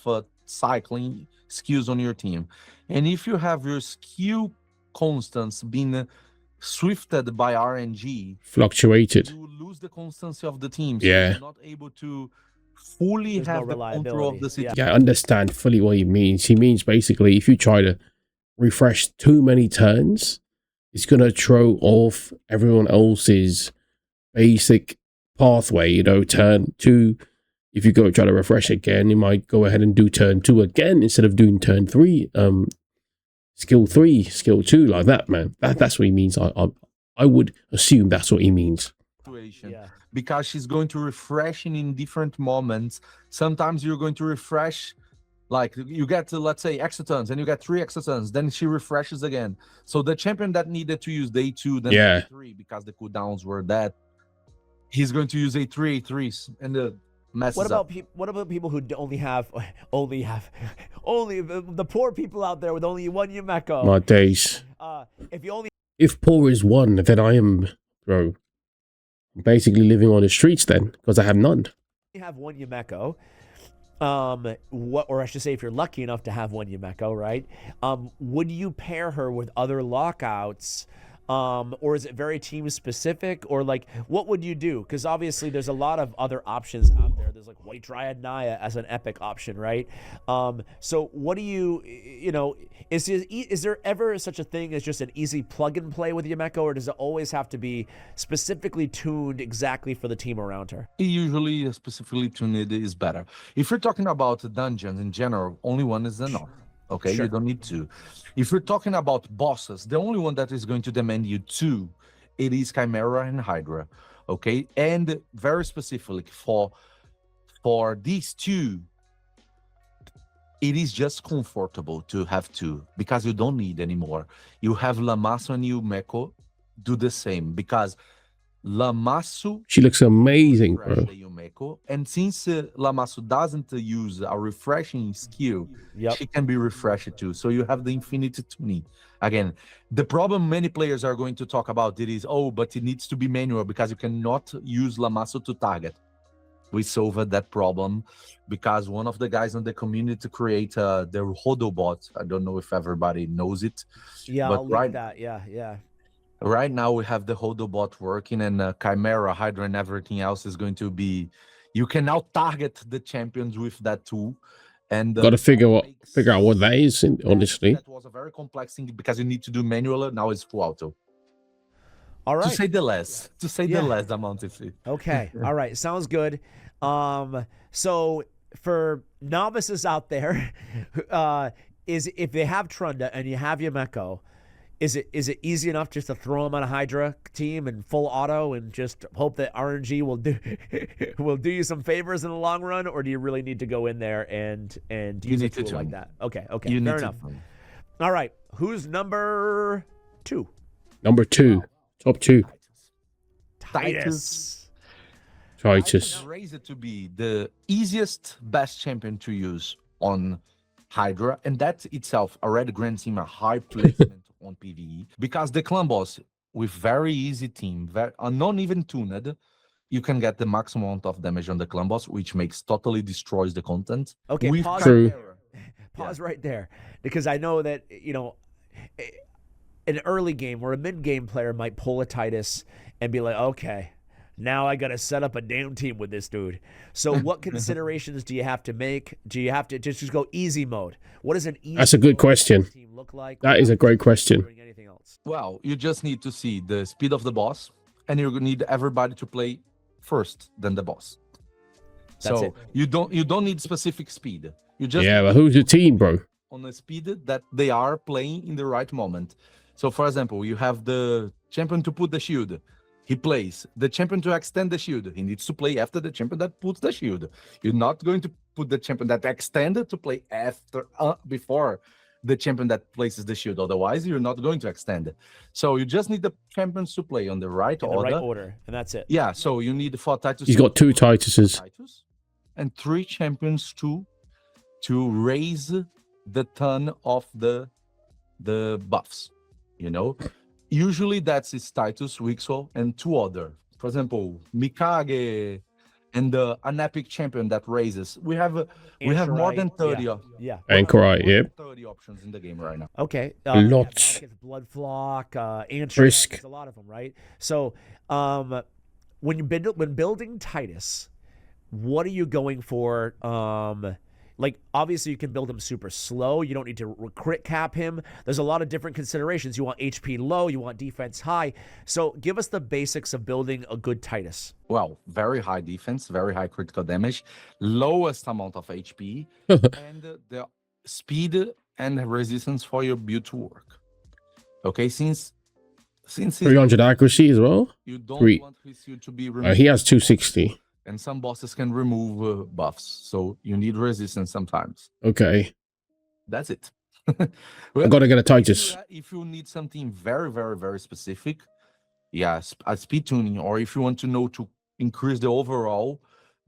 cycling skills on your team. And if you have your skill constants being swifted by RNG, Fluctuated. you lose the constancy of the team. So Yeah. you're not able to fully There's no have the control of the reliability. situation. Yeah, I understand fully what he means. He means basically if you try to refresh too many turns, it's going to throw off everyone else's basic pathway. You know, turn 2. If you go try to refresh again, you might go ahead and do turn 2 again instead of doing turn 3. Skill 3, skill 2, like that, man. That's what he means. I would assume that's what he means. Yeah. Because she's going to refresh in different moments. Sometimes you're going to refresh, like you get to, let's say, extra turns, and you get 3 extra turns, then she refreshes again. So the champion that needed to use day 2, then Yeah. day 3, because the cooldowns were that, he's going to use A3s, and the messes What up. about people who only have the poor people out there with only one Yumeko? My days. If you only If poor is one, then I am, bro, basically living on the streets then, because I have none. have one Yumeko, or I should say, if you're lucky enough to have one Yumeko, right? Would you pair her with other lockouts? Or is it very team specific, or like what would you do? Because obviously there's a lot of other options out there. There's like White Dryad Naya as an epic option, right? So what do you know, is there ever such a thing as just an easy plug and play with Yumeko, or does it always have to be specifically tuned exactly for the team around her? Usually specifically tuned is better. If you're talking about dungeons in general, only one is enough. Okay, Sure. you don't need 2. If you're talking about bosses, the only one that is going to demand you 2, it is Chimera and Hydra. Okay, and very specifically for these 2, it is just comfortable to have 2 because you don't need anymore. You have Lamasu and Yumeko do the same, because Lamasu She looks amazing, refresh bro. the Yumeko, and since Lamasu doesn't use a refreshing skill, Yep. she can be refreshed too. So you have the infinite tuning. Again, the problem many players are going to talk about it is, but it needs to be manual because you cannot use Lamasu to target. We solved that problem because one of the guys in the community create the Hodobot. I don't know if everybody knows it. Yeah, But I'll link that. Yeah. Right now we have the Hodobot working, and Chimera, Hydra, and everything else is going to be. You can now target the champions with that tool, and Got to figure out what that is. that- Honestly, that was a very complex thing because you need to do manual. Now it's full auto. All right. To say the less, Yeah. the less amount of it. Okay. All right. Sounds good. So for novices out there, is if they have Trunda and you have Yumeko, is it easy enough just to throw them on a Hydra team and full auto and just hope that RNG will do you some favors in the long run, or do you really need to go in there and use a need to tool like tune. that? Okay. You need Fair to enough. tune. All right. Who's number 2? number 2, top 2, Titus. Titus. Raise it to be the easiest, best champion to use on Hydra, and that itself already grants him a high placement on PvE because the clan boss with very easy team, not even tuned, you can get the maximum amount of damage on the clan boss, which totally destroys the content. Okay, With pause True. right there. Pause right there, because I know that, you know, an early game or a mid game player might pull a Titus and be like, okay, now I got to set up a damn team with this dude. So what considerations do you have to make? Do you have to just go easy mode? What does an easy That's a good mode question. team look like? That is a great question. Doing anything else? Well, you just need to see the speed of the boss, and you need everybody to play first than the boss. That's So it. you don't need specific speed. You just Yeah, but who's your team, bro? on the speed that they are playing in the right moment. So, for example, you have the champion to put the shield. He plays. The champion to extend the shield. He needs to play after the champion that puts the shield. You're not going to put the champion that extended to play after before the champion that places the shield. Otherwise, you're not going to extend it. So you just need the champions to play on the right In the order. right order, and that's it. Yeah. So you need 4 Titus. He's got 2 Tituses. And 3 champions to raise the ton of the buffs. You know, usually that's his Titus, Wixo, and 2 other. For example, Mikage, and an epic champion that raises. We have more than 30. Yeah. Anchorite, yep. 30 options in the game right now. Okay. Lots. Blood Flock, Anchorite, Frisk. there's a lot of them, right? So, when building Titus, what are you going for? Like, obviously, you can build him super slow. You don't need to crit cap him. There's a lot of different considerations. You want HP low. You want defense high. So give us the basics of building a good Titus. Well, very high defense, very high critical damage, lowest amount of HP, and the speed and resistance for your build to work. Okay, since 300 accuracy as well. you don't Three. want his suit to be removed. He has 260. And some bosses can remove buffs, so you need resistance sometimes. Okay. That's it. I gotta get a Titus. If you need something very, very, very specific, yeah, a speed tuning, or if you want to know to increase the overall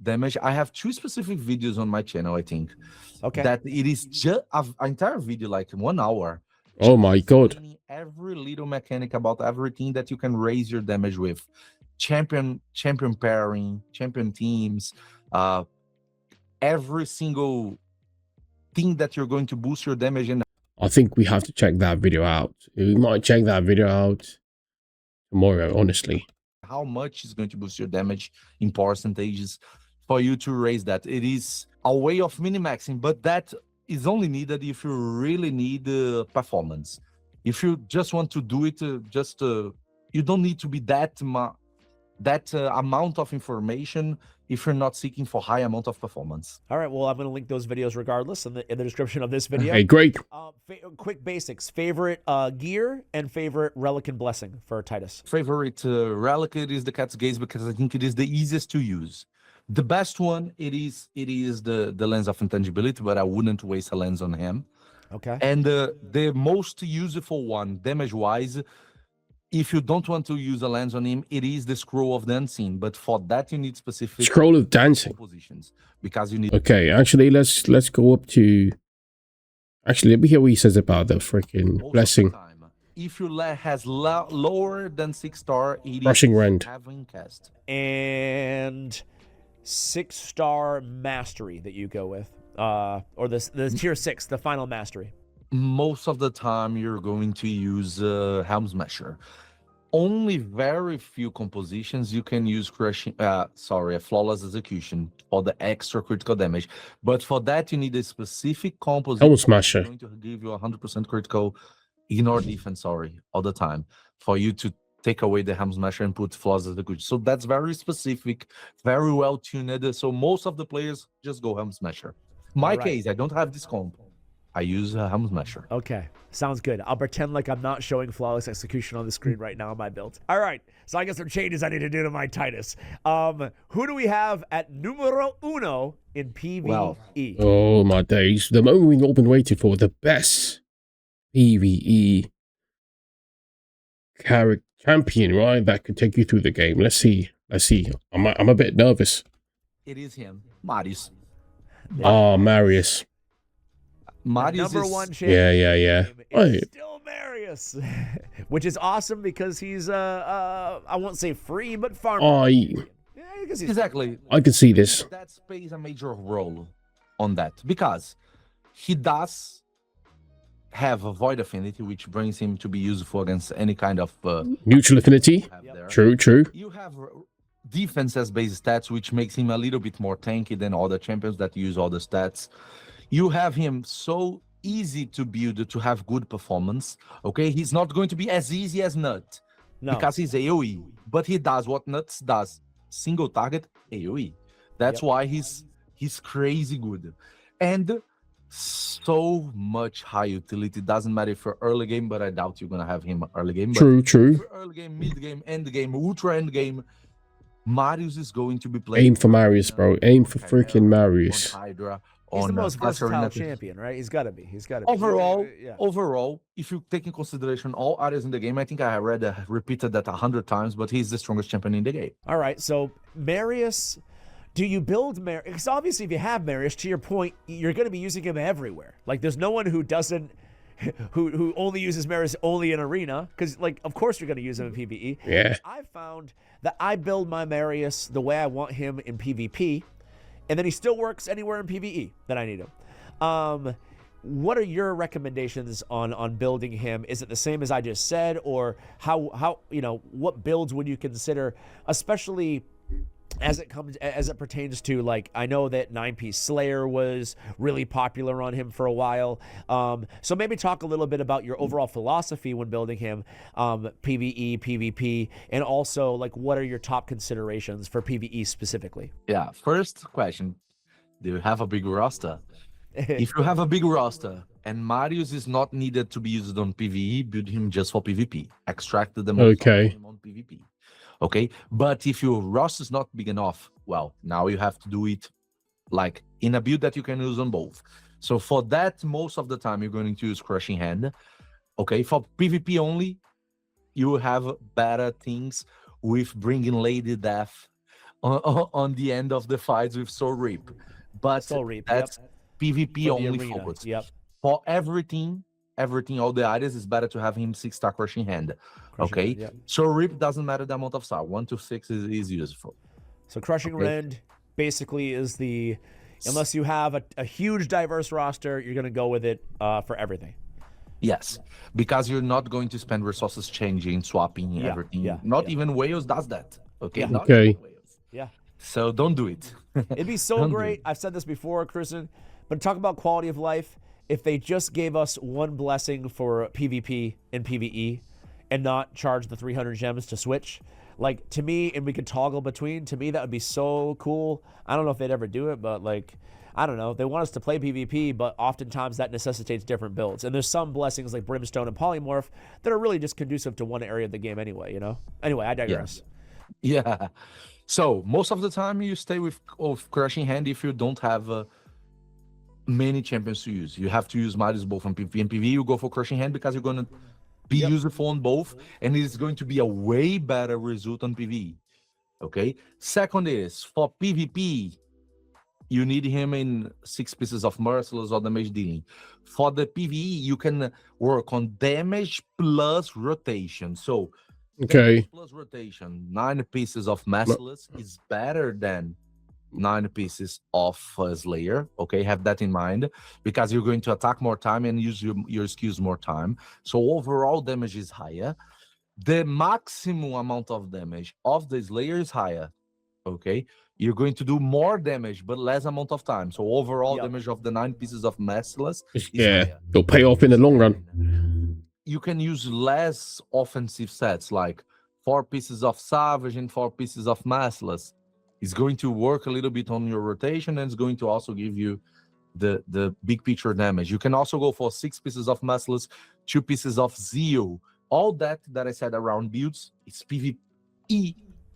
damage, I have 2 specific videos on my channel, I think. Okay. That it is just an entire video, like 1 hour. Oh my god. Explaining every little mechanic about everything that you can raise your damage with. Champion pairing, champion teams, every single thing that you're going to boost your damage in. I think we have to check that video out. We might check that video out tomorrow, honestly. How much is going to boost your damage in percentages for you to raise that? It is a way of minimaxing, but that is only needed if you really need performance. If you just want to do it, you don't need to be that amount of information if you're not seeking for high amount of performance. All right. Well, I'm going to link those videos regardless in the description of this video. Hey, great. Quick basics. Favorite gear and favorite relic and blessing for Titus. Favorite relic is the Cat's Gaze because I think it is the easiest to use. The best one, it is the Lens of Intangibility, but I wouldn't waste a lens on him. Okay. And the most useful one, damage-wise, if you don't want to use a lens on him, it is the Scroll of the Unseen. But for that, you need specific Scroll of Dancing positions because you need. Okay, actually, let's go up to. Actually, let me hear what he says about the freaking blessing. If your has lower than 6-star, it Rushing is Rend. having cast. And 6-star mastery that you go with, or the tier 6, the final mastery. Most of the time, you're going to use Helm Smasher. Only very few compositions you can use a flawless execution for the extra critical damage. But for that, you need a specific composition. Helm Smasher. Going to give you 100% critical, ignore defense, all the time, for you to take away the Helm Smasher and put flawless execution. So that's very specific, very well tuned. So most of the players just go Helm Smasher. My case, I don't have this comp. I use a Helm Smasher. Okay, sounds good. I'll pretend like I'm not showing flawless execution on the screen right now on my build. All right, so I got some changes I need to do to my Titus. Who do we have at numero uno in PvE? Well, Oh my days. The moment we've all been waiting for, the best PvE character champion, right? That could take you through the game. Let's see. I'm a bit nervous. it is him, Marius. Oh, Marius. Marius number is, one champion. Yeah. It's still Marius, which is awesome because he's I won't say free, but farm. I because he's exactly. can see this. That plays a major role on that because he does have a void affinity, which brings him to be useful against any kind of Mutual affinity. there. True. You have defense as base stats, which makes him a little bit more tanky than other champions that use all the stats. You have him so easy to build to have good performance. Okay, he's not going to be as easy as Nut because he's AoE, but he does what Nuts does: single target AoE. That's why he's crazy good, and so much high utility. Doesn't matter if you're early game, but I doubt you're gonna have him early game. But True. if you're early game, mid game, end game, ultra end game, Marius is going to be playing. Aim for Marius, bro. Aim for freaking Marius. Hydra. He's the most versatile champion. champion, right? He's got to be. Overall, if you take in consideration all areas in the game, I think I repeated that 100 times, but he's the strongest champion in the game. All right, so Marius, do you build Marius? Because obviously if you have Marius, to your point, you're going to be using him everywhere. Like there's no one who doesn't, who only uses Marius only in Arena, because like of course you're going to use him in PvE. Yeah. I've found that I build my Marius the way I want him in PvP, and then he still works anywhere in PvE that I need him. What are your recommendations on building him? Is it the same as I just said, or how what builds would you consider, especially as it pertains to, like, I know that 9-piece Slayer was really popular on him for a while. So maybe talk a little bit about your overall philosophy when building him, PvE, PvP, and also, like, what are your top considerations for PvE specifically? Yeah, first question. Do you have a big roster? If you have a big roster and Marius is not needed to be used on PvE, build him just for PvP. Extract the most out of him on PvP. Okay, but if your roster is not big enough, well, now you have to do it like in a build that you can use on both. So for that, most of the time you're going to use Crushing Hand. Okay, for PvP only, you have better things with bringing Lady Death on the end of the fights with Soul Reap. But that's PvP only focus. For everything, all the items, is better to have him 6-star Crushing Hand. Okay, so Rip doesn't matter the amount of star. 1 to 6 is useful. So Crushing Rend basically is unless you have a huge diverse roster, you're going to go with it for everything. Yes, because you're not going to spend resources changing, swapping everything. Not even Wales does that. Okay. Not even Wales. Yeah. So don't do it. It'd be so great. I've said this before, KruYseN, but talk about quality of life. If they just gave us one blessing for PvP and PvE and not charge the 300 gems to switch, like, to me, and we could toggle between, to me, that would be so cool. I don't know if they'd ever do it, but, like, I don't know. They want us to play PvP, but oftentimes that necessitates different builds. And there's some blessings like Brimstone and Polymorph that are really just conducive to one area of the game anyway, you know? Anyway, I digress. Yeah. So most of the time you stay with Crushing Hand if you don't have many champions to use. You have to use Marius both on PvP and PvE. You go for Crushing Hand because you're going to be useful on both, and it's going to be a way better result on PvE. Okay. Second is, for PvP, you need him in 6 pieces of Merciless or damage dealing. For the PvE, you can work on damage plus rotation. So, damage plus rotation, 9 pieces of Merciless is better than 9 pieces of Slayer. Okay, have that in mind, because you're going to attack more time and use your skills more time. So overall damage is higher. The maximum amount of damage of the Slayer is higher. Okay, you're going to do more damage but less amount of time. So overall damage of the 9 pieces of Merciless is higher. It'll pay off in the long run. You can use less offensive sets, like 4 pieces of Savage and 4 pieces of Merciless. It's going to work a little bit on your rotation, and it's going to also give you the big picture damage. You can also go for 6 pieces of Merciless, 2 pieces of Zeal. All that I said around builds, it's PvE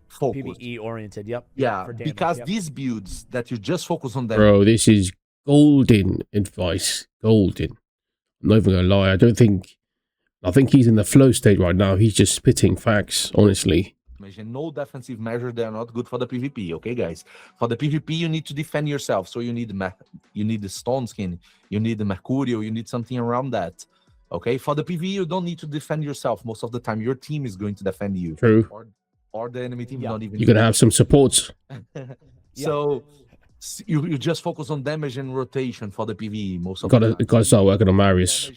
focused. PvE oriented, Yeah, because these builds that you just focus on them. Bro, this is golden advice. Golden. I'm not even going to lie. I think he's in the flow state right now. He's just spitting facts, honestly. No defensive measures, they are not good for the PvP, okay, guys? For the PvP, you need to defend yourself. So you need the Stone Skin, you need the Mercurial, you need something around that. Okay, for the PvE, you don't need to defend yourself. Most of the time, your team is going to defend you. True. Or the enemy team not even. You're going to have some supports. So you just focus on damage and rotation for the PvE most of the time. Got to start working on Marius.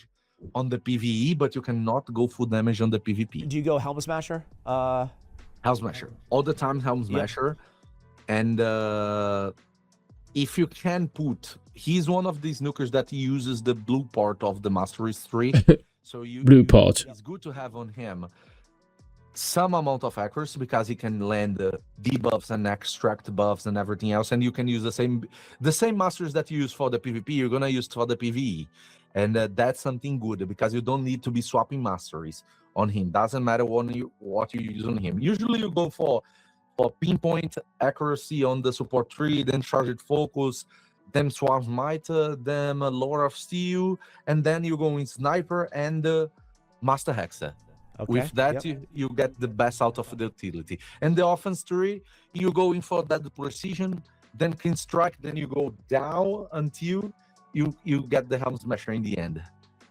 On the PvE, but you cannot go full damage on the PvP. Do you go Helm Smasher? Helm Smasher. All the time Helm Smasher. And if you can put... He's one of these nukers that uses the blue part of the Masteries tree. So blue part. It's good to have on him some amount of accuracy, because he can land debuffs and extract buffs and everything else. And you can use the same masters that you use for the PvP, you're going to use for the PvE. And that's something good, because you don't need to be swapping masteries on him. Doesn't matter what you use on him. Usually you go for pinpoint accuracy on the support tree, then charged focus, then Swarm Might, then Lore of Steel, and then you go in Sniper and Master Hexer. Okay. With that, you get the best out of the utility. And the offense tree, you go in for that precision, then Clean Strike, then you go down until you get the Helm Smasher in the end.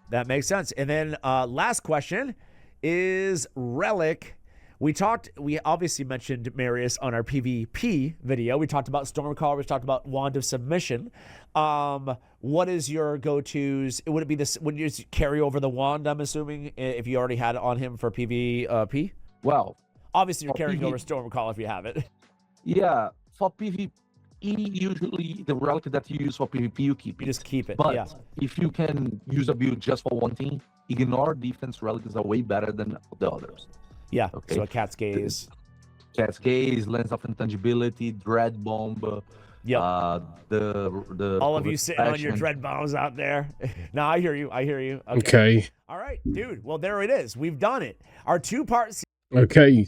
That makes sense. And then last question is Relic. we obviously mentioned Marius on our PvP video. We talked about Stormcaller. We talked about Wand of Submission. What is your go-tos? Would it be this? Would you just carry over the wand? I'm assuming if you already had it on him for PvP. Well, obviously you're carrying over Stormcaller if you have it. Yeah, for PvP, usually the relic that you use for PvP, you keep it. You just keep it. But yeah. if you can use a build just for one thing, ignore defense relics are way better than the others. Yeah. Okay. So a Cat's Gaze. Cat's Gaze, Lens of Intangibility, Dread Bomb. Yeah. The all of you sitting on your dread bombs out there. No, I hear you. Okay. All right, dude. Well, there it is. We've done it. Our 2-part. Okay.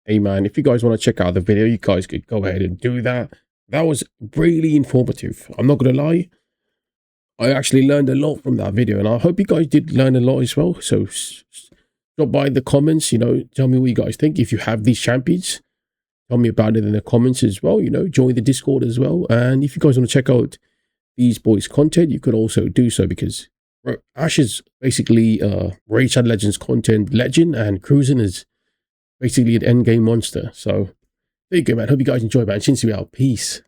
Hey man, if you guys want to check out the video, you guys could go ahead and do that. That was really informative. I'm not gonna lie. I actually learned a lot from that video, and I hope you guys did learn a lot as well. So drop by in the comments, tell me what you guys think. If you have these champions, tell me about it in the comments as well. Join the Discord as well. And if you guys want to check out these boys' content, you could also do so, because Ash is basically Raid Shadow Legends content legend, and KruYseN is basically an endgame monster. So there you go, man. Hope you guys enjoy, man. Shinsu out. Peace.